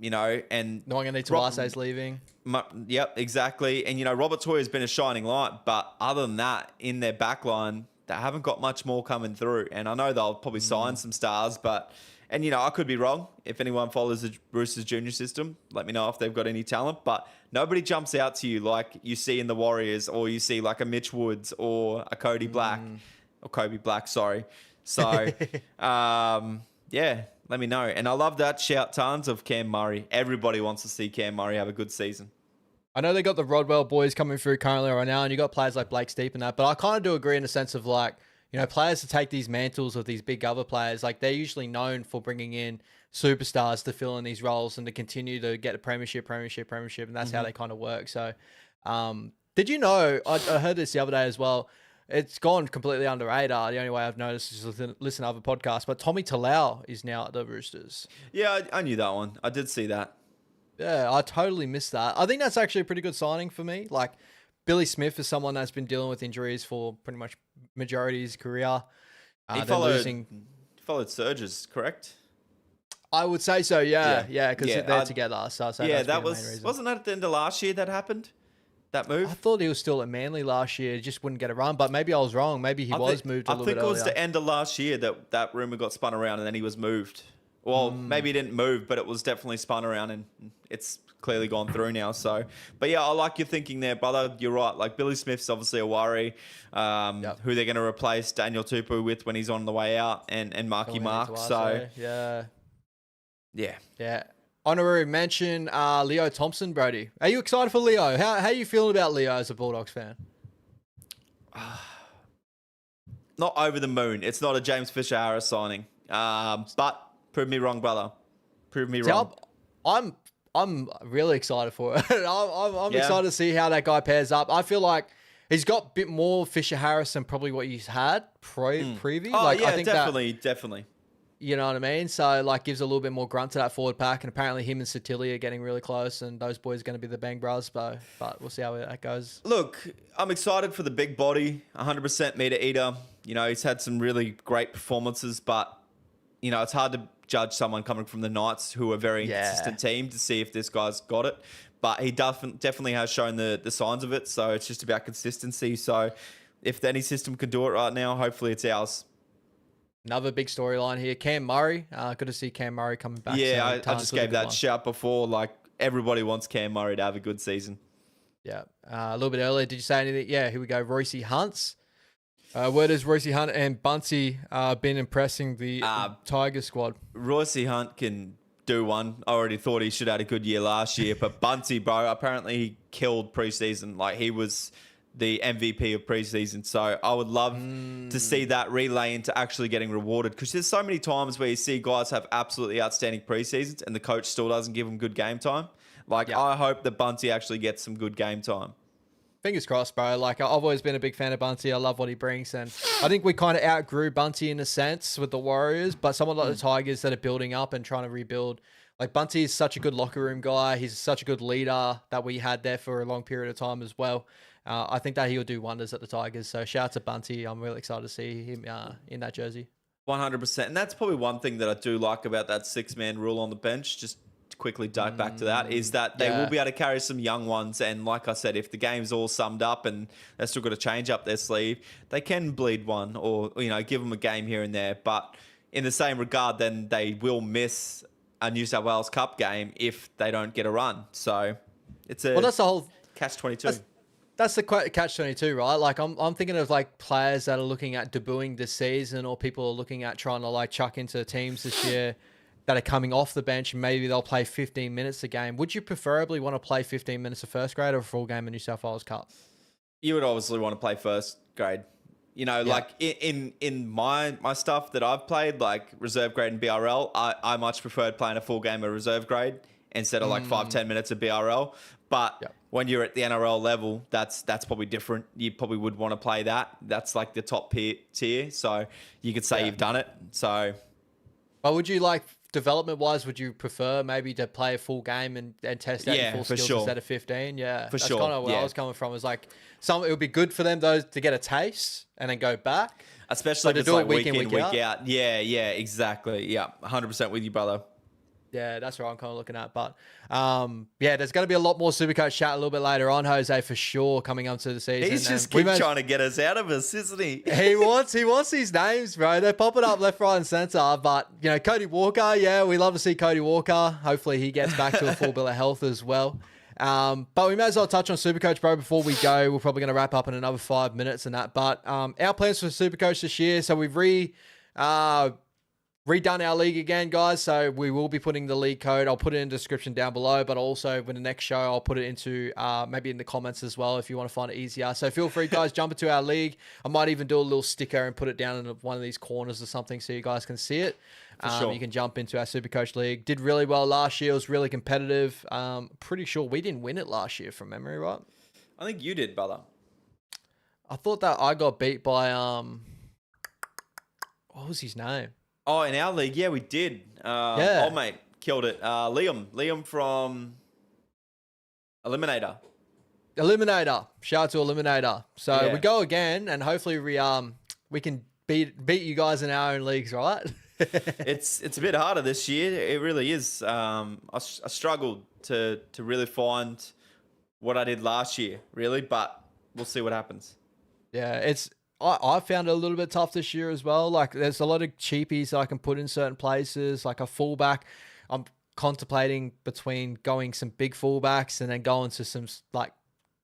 you know, and Knowing Tuase's leaving. Yep, exactly. And, you know, Robert Toy has been a shining light, but other than that, in their back line, they haven't got much more coming through. And I know they'll probably sign some stars, but, and, you know, I could be wrong. If anyone follows the Roosters junior system, let me know if they've got any talent. But nobody jumps out to you like you see in the Warriors, or you see like a Mitch Woods or a Cody Black, or Kobe Black, sorry. So, yeah, let me know. And I love that shout tons of Cam Murray. Everybody wants to see Cam Murray have a good season. I know they got the Rodwell boys coming through currently right now, and you got players like Blake Steep and that, but I kind of do agree in the sense of like, you know, players to take these mantles of these big other players, like they're usually known for bringing in superstars to fill in these roles and to continue to get a premiership, and that's how they kind of work. So, did you know, I heard this the other day as well, it's gone completely under radar. The only way I've noticed is listen to other podcasts, but Tommy Talau is now at the Roosters. Yeah, I knew that one. I did see that. Yeah, I totally missed that. I think that's actually a pretty good signing for me. Like, Billy Smith is someone that's been dealing with injuries for pretty much majority of his career. He followed Surges, correct? I would say so, yeah, because Yeah, they're together. So yeah, that wasn't that at the end of last year that happened? That move? I thought he was still at Manly last year. He just wouldn't get a run, but maybe I was wrong. Maybe he was moved a little bit earlier. I think it was the end of last year that rumor got spun around and then he was moved. Well, maybe he didn't move, but it was definitely spun around and it's clearly gone through now. So, but yeah, I like your thinking there, brother. You're right. Like Billy Smith's obviously a worry. Who they're going to replace Daniel Tupou with when he's on the way out, and Marky Mark. So yeah. Honorary mention, Leo Thompson, Brody. Are you excited for Leo? How are you feeling about Leo as a Bulldogs fan? Not over the moon. It's not a James Fisher-Harris signing. But prove me wrong, brother. Prove me wrong. I'm really excited for it. I'm excited to see how that guy pairs up. I feel like he's got a bit more Fisher-Harris than probably what he's had preview. Oh, like, yeah, I think definitely. You know what I mean? So, like, gives a little bit more grunt to that forward pack. And apparently him and Satilli are getting really close. And those boys are going to be the Bang Bros. But we'll see how that goes. Look, I'm excited for the big body, 100% meter eater. You know, he's had some really great performances. But, you know, it's hard to judge someone coming from the Knights, who are a very inconsistent team, to see if this guy's got it. But he definitely has shown the signs of it. So it's just about consistency. So if any system can do it right now, hopefully it's ours. Another big storyline here. Cam Murray. Good to see Cam Murray coming back. Yeah, I just gave that shout before. Like, everybody wants Cam Murray to have a good season. Yeah. A little bit earlier, did you say anything? Yeah, here we go. Royce Hunts. Where does Royce Hunt and Bunty been impressing the Tiger squad? Royce Hunt can do one. I already thought he should have had a good year last year. But Bunty, bro, apparently he killed preseason. Like, he was the MVP of preseason. So I would love to see that relay into actually getting rewarded, because there's so many times where you see guys have absolutely outstanding preseasons and the coach still doesn't give them good game time. Like, I hope that Bunty actually gets some good game time. Fingers crossed, bro. Like, I've always been a big fan of Bunty. I love what he brings. And I think we kind of outgrew Bunty in a sense with the Warriors, but someone like the Tigers that are building up and trying to rebuild. Like, Bunty is such a good locker room guy. He's such a good leader that we had there for a long period of time as well. I think that he'll do wonders at the Tigers. So shout out to Bunty. I'm really excited to see him in that jersey. 100%. And that's probably one thing that I do like about that 6-man rule on the bench, just to quickly dive back to that, is that they will be able to carry some young ones. And like I said, if the game's all summed up and they've still got to change up their sleeve, they can bleed one or, you know, give them a game here and there. But in the same regard, then they will miss a New South Wales Cup game if they don't get a run. So it's that's the whole catch-22. That's the catch-22, right? Like, I'm thinking of, like, players that are looking at debuting this season, or people are looking at trying to, like, chuck into teams this year that are coming off the bench, and maybe they'll play 15 minutes a game. Would you preferably want to play 15 minutes of first grade or a full game of New South Wales Cup? You would obviously want to play first grade. You know, like in my stuff that I've played, like reserve grade and BRL, I much preferred playing a full game of reserve grade instead of like 5-10 minutes of BRL. But Yep. when you're at the NRL level, that's probably different. You probably would want to play that. That's like the top tier. So you could say Yeah. you've done it. So But would you like development-wise? Would you prefer maybe to play a full game and test out your Yeah, full for skills sure. instead of 15? Yeah, For that's sure, kind of where I yeah. was coming from. It was like it would be good for them though to get a taste and then go back. especially But if to it's do it like week week in, in, week week out? out. Yeah, exactly. Yeah, 100% with you, brother. Yeah, that's what I'm kind of looking at. But yeah, there's going to be a lot more Supercoach chat a little bit later on, Jose, for sure, coming up to the season. He's just And we keep may- trying to get us out of us, isn't he? He wants these names, bro. They're popping up left, right, and center. But you know, Cody Walker, yeah, we love to see Cody Walker. Hopefully, he gets back to a full bill of health as well. But we may as well touch on Supercoach, bro, before we go. We're probably going to wrap up in another 5 minutes and that. But our plans for Supercoach this year. So we've redone our league again, guys. So we will be putting the league code. I'll put it in the description down below, but also with the next show, I'll put it into maybe in the comments as well if you want to find it easier. So feel free, guys, jump into our league. I might even do a little sticker and put it down in one of these corners or something so you guys can see it. Sure. You can jump into our Supercoach league. Did really well last year. It was really competitive. Pretty sure we didn't win it last year from memory, right? I think you did, brother. I thought that I got beat by what was his name? Oh, in our league, yeah, we did. Yeah. Oh, mate, killed it. Liam from Eliminator. Eliminator. Shout out to Eliminator. So Yeah. we go again, and hopefully we can beat you guys in our own leagues, right? It's a bit harder this year. It really is. I struggled to really find what I did last year, really, but we'll see what happens. Yeah, I found it a little bit tough this year as well. Like there's a lot of cheapies that I can put in certain places, like a fullback. I'm contemplating between going some big fullbacks and then going to some like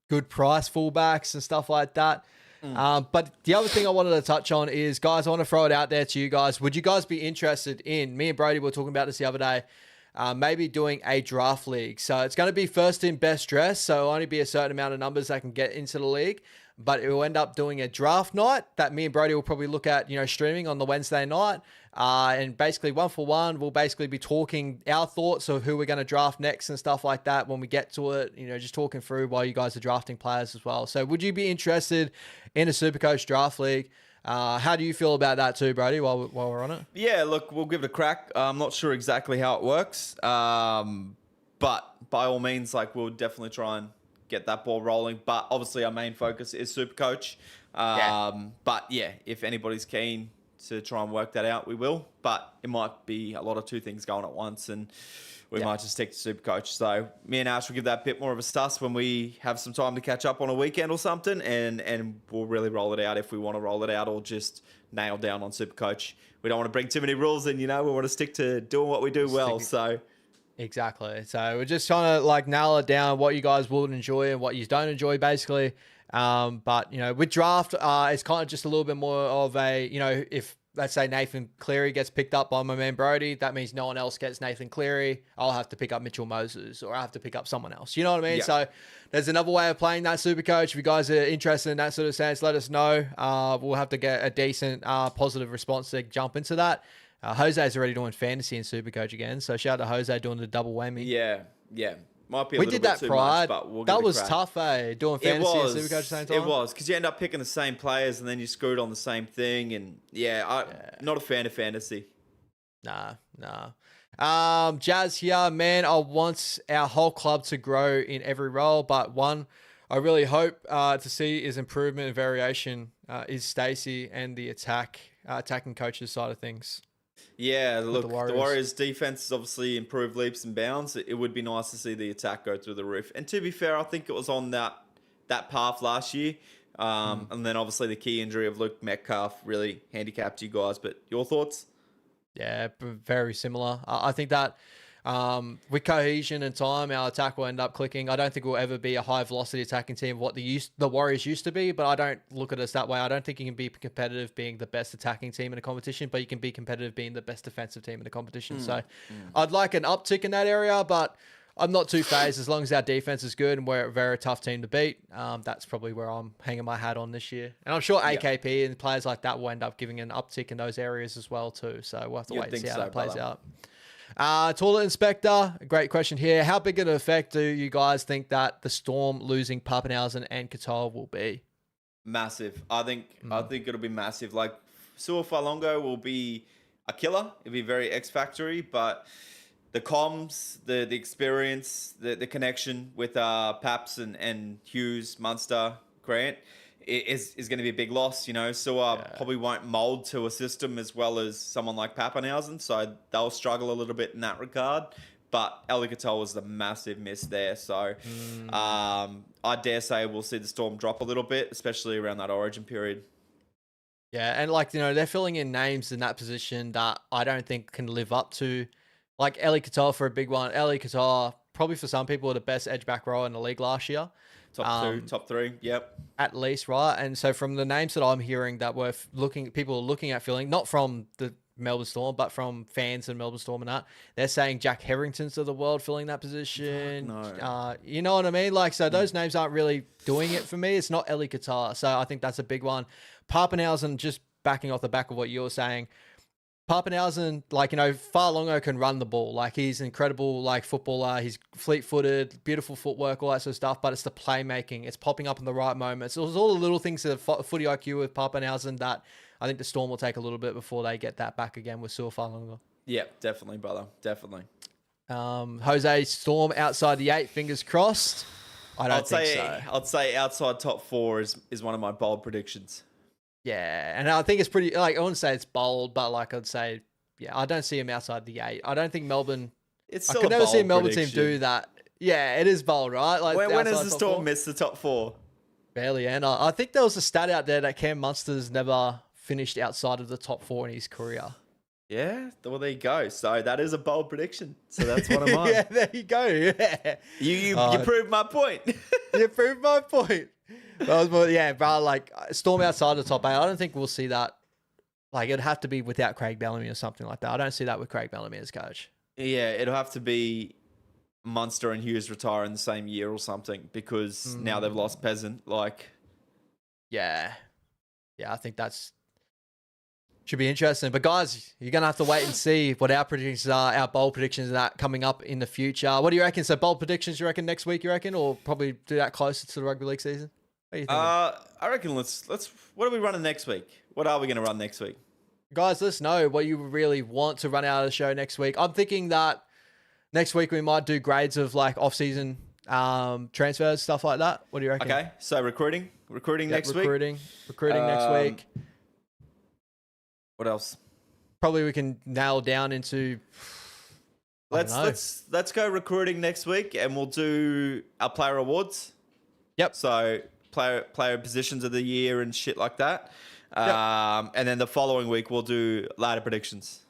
good price fullbacks and stuff like that. But the other thing I wanted to touch on is, guys, I want to throw it out there to you guys. Would you guys be interested in, me and Brody were talking about this the other day, maybe doing a draft league? So it's going to be first in best dress. So it'll only be a certain amount of numbers that can get into the league. But it will end up doing a draft night that me and Brody will probably look at, streaming on the Wednesday night. And basically 1-for-1, we'll basically be talking our thoughts of who we're going to draft next and stuff like that when we get to it, just talking through while you guys are drafting players as well. So would you be interested in a Supercoach draft league? How do you feel about that too, Brody, while we're on it? Yeah, look, we'll give it a crack. I'm not sure exactly how it works, but by all means, we'll definitely try and get that ball rolling. But obviously, our main focus is Supercoach. But yeah, if anybody's keen to try and work that out, we will. But it might be a lot of two things going at once, and we might just stick to Supercoach. So me and Ash will give that a bit more of a suss when we have some time to catch up on a weekend or something, and we'll really roll it out if we want to roll it out, or just nail down on Supercoach. We don't want to bring too many rules in, we want to stick to doing what we do well. So exactly. So we're just trying to nail it down what you guys will enjoy and what you don't enjoy, basically. But with draft, it's kind of just a little bit more of a, if let's say Nathan Cleary gets picked up by my man Brody, that means no one else gets Nathan Cleary. I'll have to pick up Mitchell Moses, or I have to pick up someone else. You know what I mean? Yeah. So there's another way of playing that Supercoach. If you guys are interested in that sort of sense, let us know. We'll have to get a decent, positive response to jump into that. Jose's already doing fantasy in Supercoach again, so shout out to Jose doing the double whammy. Yeah. Might be a We little did bit that too pride. much, but we'll give That it a was crack. tough, eh? Doing fantasy and Supercoach at the same time. It was, because you end up picking the same players and then you screwed on the same thing. And not a fan of fantasy. Nah. Jazz here, man. I want our whole club to grow in every role, but one I really hope to see is improvement and variation is Stacey and the attacking coaches side of things. Yeah, look, the the Warriors. Warriors' defense has obviously improved leaps and bounds. It would be nice to see the attack go through the roof. And to be fair, I think it was on that path last year. And then obviously the key injury of Luke Metcalf really handicapped you guys. But your thoughts? Yeah, very similar. I think that with cohesion and time, our attack will end up clicking. I don't think we'll ever be a high velocity attacking team, what the Warriors used to be, but I don't look at us that way. I don't think you can be competitive being the best attacking team in a competition, but you can be competitive being the best defensive team in a competition. So I'd like an uptick in that area, but I'm not too phased as long as our defense is good and we're a very tough team to beat. That's probably where I'm hanging my hat on this year. And I'm sure AKP and players like that will end up giving an uptick in those areas as well too. So we'll have to wait and see how that plays out. Toilet Inspector, great question here. How big an effect do you guys think that the Storm losing Pappenhausen and Katoa will be? Massive. I think it'll be massive. Like Sua Falongo will be a killer. It'll be very X-factory, but the comms, the experience, the connection with Paps and Hughes, Munster, Grant is going to be a big loss. You know, Sua probably won't mold to a system as well as someone like Pappenhausen, so they'll struggle a little bit in that regard. But Eli Katoa was the massive miss there. So I dare say we'll see the Storm drop a little bit, especially around that origin period. Yeah, and like, you know, they're filling in names in that position that I don't think can live up to, like Eli Katoa for a big one. Eli Katoa, probably for some people, the best edge back rower in the league last year. Top three, yep. At least, right? And so from the names that I'm hearing that people are looking at filling, not from the Melbourne Storm, but from fans in Melbourne Storm and that, they're saying Jack Harrington's of the world filling that position. No. You know what I mean? Like, so those names aren't really doing it for me. It's not Eli Katoa. So I think that's a big one. Pappenhausen, just backing off the back of what you were saying, Pappenhausen, like, you know, Farlongo can run the ball. Like, he's an incredible, like, footballer. He's fleet-footed, beautiful footwork, all that sort of stuff. But it's the playmaking. It's popping up in the right moments. It was all the little things to footy IQ with Pappenhausen that I think the Storm will take a little bit before they get that back again with Sua Farlongo. Yeah, definitely, brother. Definitely. Jose, Storm outside the 8, fingers crossed. I'd think so. I'd say outside top 4 is one of my bold predictions. Yeah, and I think it's pretty, like, I wouldn't say it's bold, but like I'd say, yeah, I don't see him outside the 8. I don't think Melbourne, It's I still could a never see a bold Melbourne prediction. team do that. Yeah, it is bold, right? Like, When has outside the top Storm 4? missed the top 4? Barely, and I think there was a stat out there that Cam Munster's never finished outside of the top 4 in his career. Yeah, well, there you go. So that is a bold prediction. So that's one of mine. Yeah, there you go. Yeah. You proved my point. You proved my point. Yeah, bro, like, Storm outside the top 8, I don't think we'll see that. Like, it'd have to be without Craig Bellamy or something like that. I don't see that with Craig Bellamy as coach. Yeah, it'll have to be Munster and Hughes retire in the same year or something, because now they've lost Peasant. Like, yeah, I think that's should be interesting. But guys, you're gonna have to wait and see what our predictions are, our bold predictions are coming up in the future. What do you reckon? So bold predictions, you reckon next week? You reckon, or probably do that closer to the rugby league season? What do you think? I reckon let's. What are we running next week? What are we going to run next week? Guys, let us know what you really want to run out of the show next week. I'm thinking that next week we might do grades of like off-season transfers, stuff like that. What do you reckon? Okay, so recruiting next week. Recruiting next week. What else? Probably we can nail down into. Let's go recruiting next week, and we'll do our player awards. Yep. So player positions of the year and shit like that. Yep. And then the following week we'll do ladder predictions.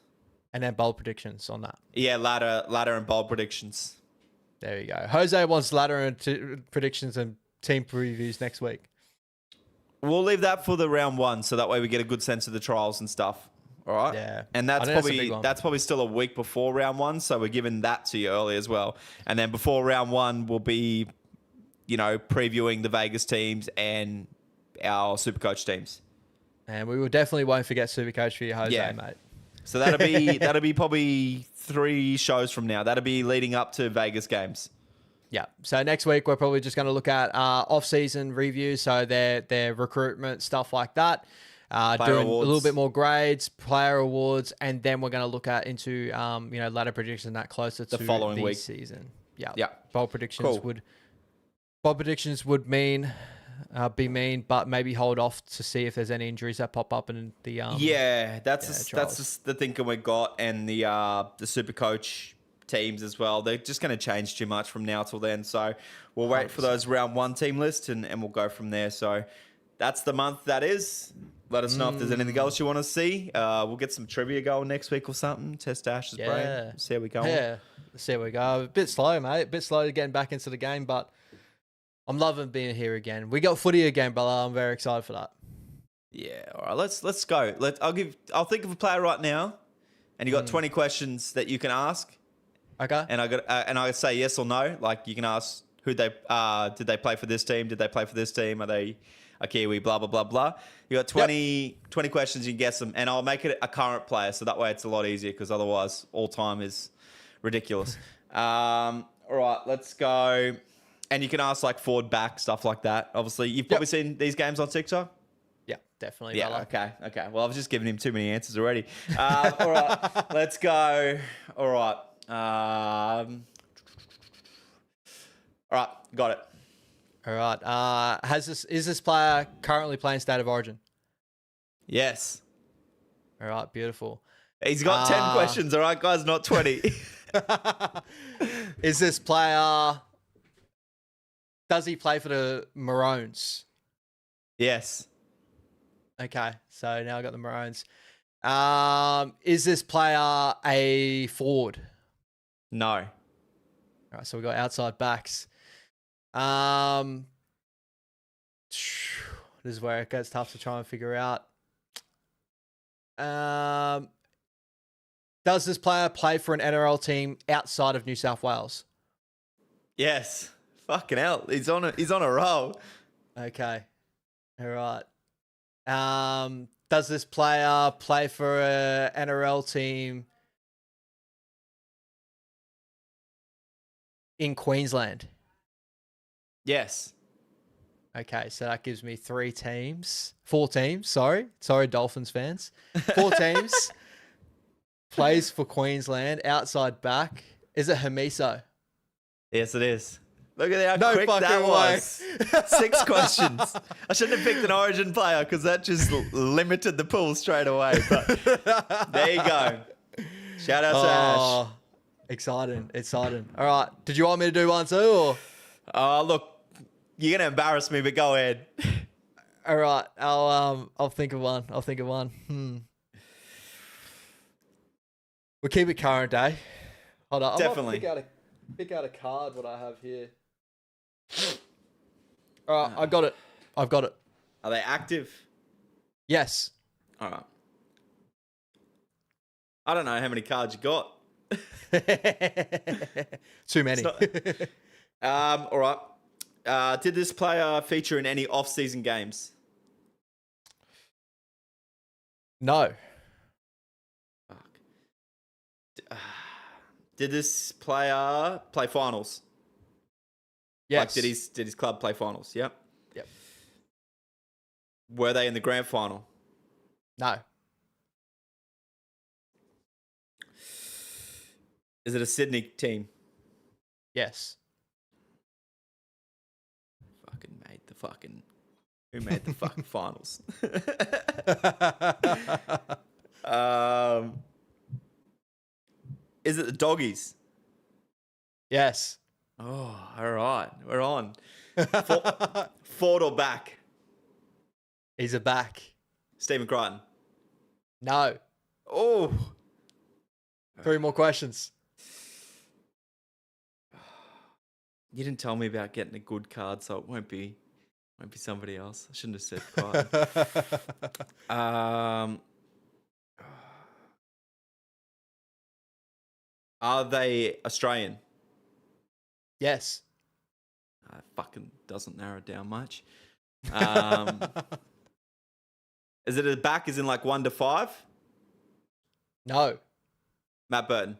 And then bold predictions on that. Yeah, ladder and bold predictions. There you go. Jose wants ladder and predictions and team previews next week. We'll leave that for the round 1, so that way we get a good sense of the trials and stuff. All right. Yeah. And that's probably still a week before round 1, so we're giving that to you early as well. And then before round 1, we'll be, previewing the Vegas teams and our SuperCoach teams. And we will definitely won't forget SuperCoach for you, Jose, mate. So that'll be probably 3 shows from now. That'll be leading up to Vegas games. Yeah. So next week we're probably just going to look at off-season reviews, so their recruitment stuff like that. Doing awards. A little bit more grades, player awards, and then we're going to look at into ladder predictions that closer to the following week season. Yeah. Yeah. Bold predictions would mean. Be mean, but maybe hold off to see if there's any injuries that pop up in the that's the thinking we got, and the SuperCoach teams as well. They're just going to change too much from now till then, so we'll wait 100%. For those round 1 team lists and we'll go from there. So that's the month that is. Let us know if there's anything else you want to see. We'll get some trivia going next week or something. Test Ash's brain. See how we go. Yeah, see how we go. A bit slow, mate. A bit slow getting back into the game, but I'm loving being here again. We got footy again, brother. I'm very excited for that. Yeah. All right. Let's go. I'll think of a player right now, and you got 20 questions that you can ask. Okay. And I say yes or no. Like, you can ask who did they play for this team? Did they play for this team? Are they a Kiwi? Blah blah blah blah. You got 20 questions. You can guess them, and I'll make it a current player, so that way it's a lot easier. Because otherwise, all time is ridiculous. All right, let's go. And you can ask like forward, back, stuff like that. Obviously, you've probably seen these games on TikTok. Yeah, definitely. Yeah. Brother. Okay. Well, I was just giving him too many answers already. All right, let's go. All right. All right, got it. All right. Is this player currently playing State of Origin? Yes. All right, beautiful. He's got 10 questions, all right, guys, not 20. Is this player... Does he play for the Maroons? Yes. Okay, so now I got the Maroons. Is this player a forward? No. All right, so we got outside backs. This is where it gets tough to try and figure out. Does this player play for an NRL team outside of New South Wales? Yes. Fucking hell. He's on a roll. Okay. All right. Does this player play for a NRL team in Queensland? Yes. Okay, so that gives me 4 teams. Sorry, Dolphins fans. 4 teams. Plays for Queensland. Outside back. Is it Hamiso? Yes, it is. Look at how quick that was. 6 questions. I shouldn't have picked an Origin player because that just limited the pool straight away. But there you go. Shout out to Ash. Exciting. All right. Did you want me to do one too? Or? Look, you're gonna embarrass me, but go ahead. All right. I'll think of one. We'll keep it current, eh? Hold on. Definitely. I might pick out a card. What I have here. All right. I've got it. Are they active? Yes. All right. I don't know how many cards you got. Too many. All right. Did this player feature in any off-season games? No. Fuck. Did this player play finals? Yes. Like, did his club play finals? Yep. Yep. Were they in the grand final? No. Is it a Sydney team? Yes. Who made the fucking finals? Is it the Doggies? Yes. Oh, all right. We're on. Forward or back? He's a back. Stephen Crichton. No. Oh. 3 more questions. You didn't tell me about getting a good card, so it won't be somebody else. I shouldn't have said Crichton. Are they Australian? Yes. Fucking doesn't narrow it down much. Is it a back as in like 1 to 5? No. Matt Burton.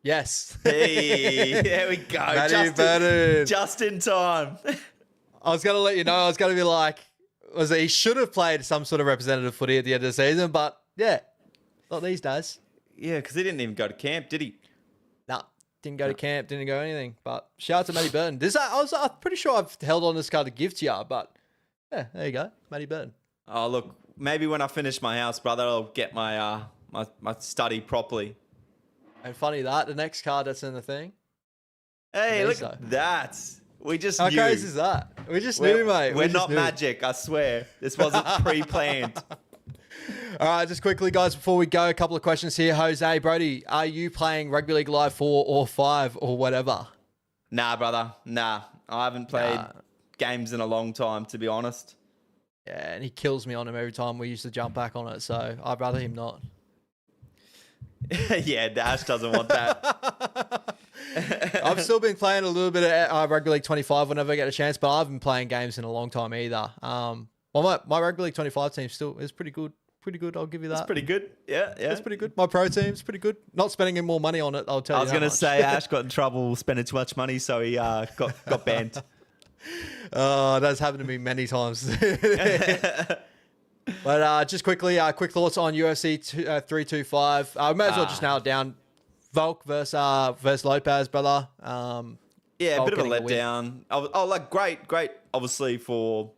Yes. Hey, there we go. Matty Burton. Just in time. I was going to let you know. I was going to be like, he should have played some sort of representative footy at the end of the season, but yeah, not these days. Yeah, because he didn't even go to camp, did he? Nah, didn't go to camp, didn't go anything. But shout out to Matty Burton. I'm pretty sure I've held on this card to give to you, but yeah, there you go, Matty Burton. Oh, look, maybe when I finish my house, brother, I'll get my my study properly. And funny that, the next card that's in the thing. Hey, look at that. We just How knew. crazy is that? We just knew, mate. We're not knew. magic, I swear. This wasn't pre-planned. All right, just quickly, guys, before we go, a couple of questions here. Jose, Brody, are you playing Rugby League Live 4 or 5 or whatever? Nah, brother. Nah. I haven't played games in a long time, to be honest. Yeah, and he kills me on him every time we used to jump back on it, so I'd rather him not. Yeah, Dash doesn't want that. I've still been playing a little bit of Rugby League 25 whenever I get a chance, but I haven't been playing games in a long time either. Well, my Rugby League 25 team still is pretty good pretty good. I'll give you that. It's pretty good. Yeah. It's pretty good. My pro team's pretty good. Not spending any more money on it, I'll tell you. I was going to say Ash got in trouble spending too much money, so he got banned. Oh, that's happened to me many times. But just quickly, quick thoughts on UFC 325. We may as well just nail it down. Volk versus Lopez, brother. Yeah, a Volk bit of a getting letdown. Like great, obviously for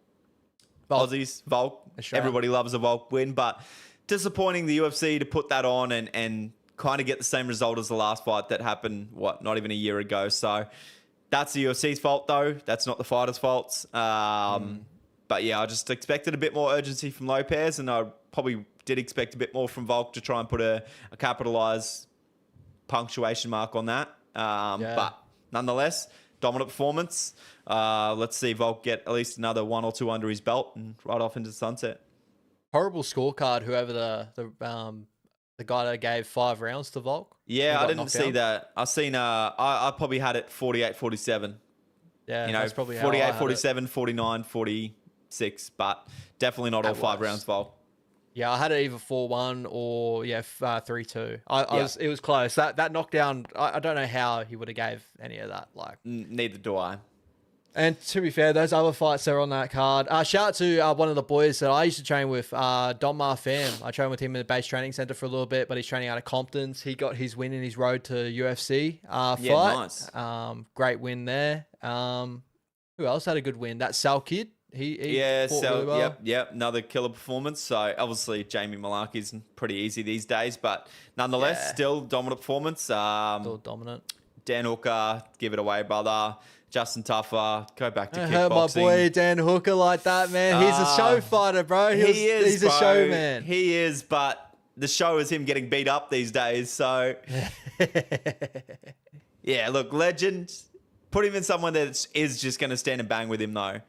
Volk. Aussies, Volk. Australia. Everybody loves a Volk win, but disappointing the UFC to put that on and kind of get the same result as the last fight that happened, not even a year ago. So that's the UFC's fault, though. That's not the fighters' faults. But yeah, I just expected a bit more urgency from Lopez, and I probably did expect a bit more from Volk to try and put a capitalized punctuation mark on that. But nonetheless, dominant performance. Let's see Volk get at least another 1 or 2 under his belt and right off into the sunset. Horrible scorecard, whoever the guy that gave 5 rounds to Volk. Yeah, I didn't see that. I seen I probably had it 48-47. Yeah, that's probably 48, 47, 49, 46, but definitely not all 5 rounds Volk. Yeah, I had it either 4-1 or 3-2. It was close. That knockdown, I don't know how he would have gave any of that. Like, neither do I. And to be fair, those other fights that are on that card. Shout out to one of the boys that I used to train with, Donmar Pham. I trained with him in the base training center for a little bit, but he's training out of Compton's. He got his win in his road to UFC fight. Nice. Great win there. Who else had a good win? That Sal kid. He fought really well. Yep. Another killer performance. So obviously Jamie Malarkey's pretty easy these days, but nonetheless, still dominant performance. Still dominant. Dan Hooker, give it away, brother. Justin Tuffer, go back to I kickboxing. heard my boy Dan Hooker like that, man. He's a show fighter, bro. He's a showman. He is, but the show is him getting beat up these days. So, yeah, look, legend. Put him in someone that is just going to stand and bang with him, though.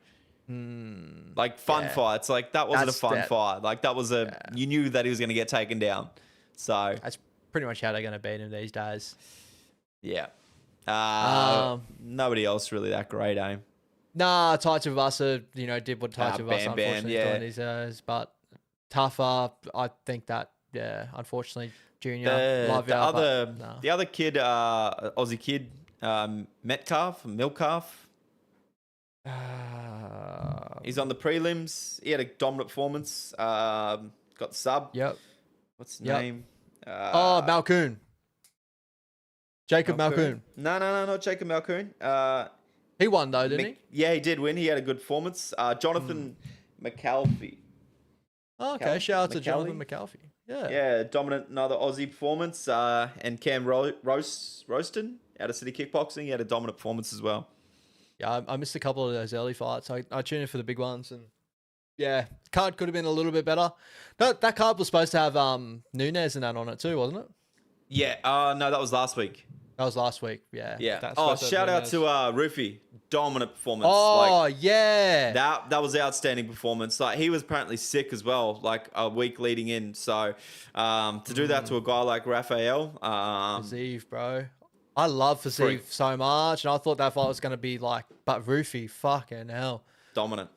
Like fun fights. Like that wasn't a fun fight. Like that was you knew that he was going to get taken down. So that's pretty much how they're going to beat him these days. Yeah. Nobody else really that great, eh? Nah, Taito Vasa, did what Taito Vasa unfortunately doing these days, but tougher. I think that unfortunately, Junior. The other kid, Aussie kid, Milcalf. He's on the prelims. He had a dominant performance. Got the sub. Yep. What's his name? Malkoon. Jacob Malkoon. No, not Jacob Malkoon. He won though, didn't he? Yeah, he did win. He had a good performance. Jonathan McAlfee. Oh, okay. Shout out to Jonathan McAlfee. Yeah. Yeah, dominant another Aussie performance. And Cam Roaston out of City Kickboxing. He had a dominant performance as well. Yeah, I missed a couple of those early fights. I tuned in for the big ones, and card could have been a little bit better. No, that card was supposed to have Nunes and that on it too, wasn't it? Yeah. No, that was last week. That was last week. Yeah. Yeah. Shout out to Rufy. Dominant performance. Yeah. That was outstanding performance. Like he was apparently sick as well, like a week leading in. So to do that to a guy like Raphael, Fazeev, bro. I love Fazeev so much, and I thought that fight was going to be like, but Rufy, fucking hell. Dominant.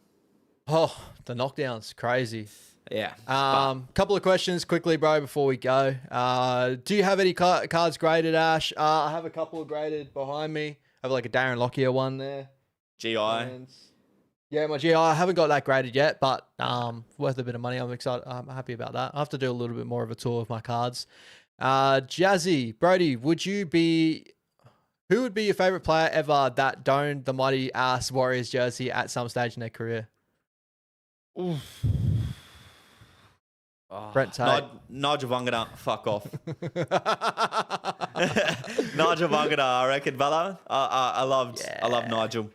Oh, the knockdowns, crazy. Yeah. Couple of questions quickly, bro, before we go. Do you have any cards graded, Ash? I have a couple graded behind me. I have like a Darren Lockyer one there. GI. Yeah, my GI. I haven't got that graded yet, but worth a bit of money. I'm excited. I'm happy about that. I have to do a little bit more of a tour of my cards. Jazzy, Brody, who would be your favorite player ever that donned the mighty ass Warriors jersey at some stage in their career? Oof. Brent Tate. Nigel Vungana, fuck off. Nigel Vungana, I reckon, brother. I love Nigel.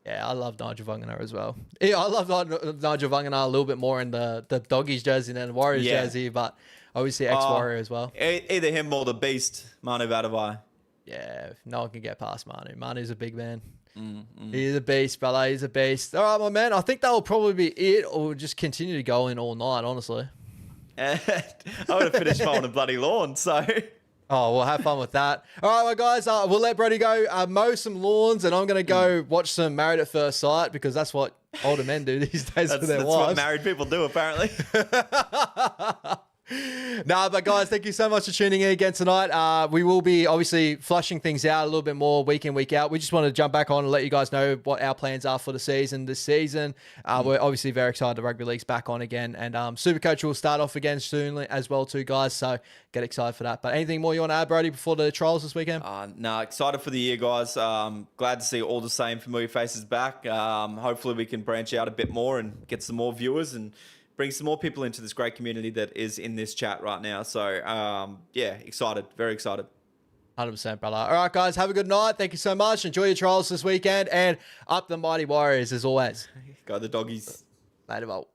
Yeah, I love Nigel Vungana as well. Yeah, I love Nigel Vungana a little bit more in the Doggies jersey than the Warriors jersey, but obviously ex-Warrior as well. Either him or the beast, Manu Vatuvai. Yeah, no one can get past Manu. Manu's a big man. He's a beast, brother. He's a beast. All right, my man. I think that will probably be it, or we'll just continue to go in all night, honestly. I would have finished mowing a bloody lawn, so... Oh, well, have fun with that. All right, well, guys, we'll let Brody go mow some lawns, and I'm going to go watch some Married at First Sight because that's what older men do these days with their That's wives. what married people do, apparently. Nah, but guys, thank you so much for tuning in again tonight. We will be obviously flushing things out a little bit more week in, week out. We just want to jump back on and let you guys know what our plans are for the season this season. We're obviously very excited the rugby league's back on again, and Supercoach will start off again soon as well too, guys. So get excited for that. But anything more you want to add, Brody, before the trials this weekend? No, excited for the year, guys. Glad to see all the same familiar faces back. Hopefully we can branch out a bit more and get some more viewers and bring some more people into this great community that is in this chat right now. So, yeah, excited. Very excited. 100%, brother. All right, guys, have a good night. Thank you so much. Enjoy your trials this weekend, and up the mighty Warriors as always. Go the doggies. Later, Bolt.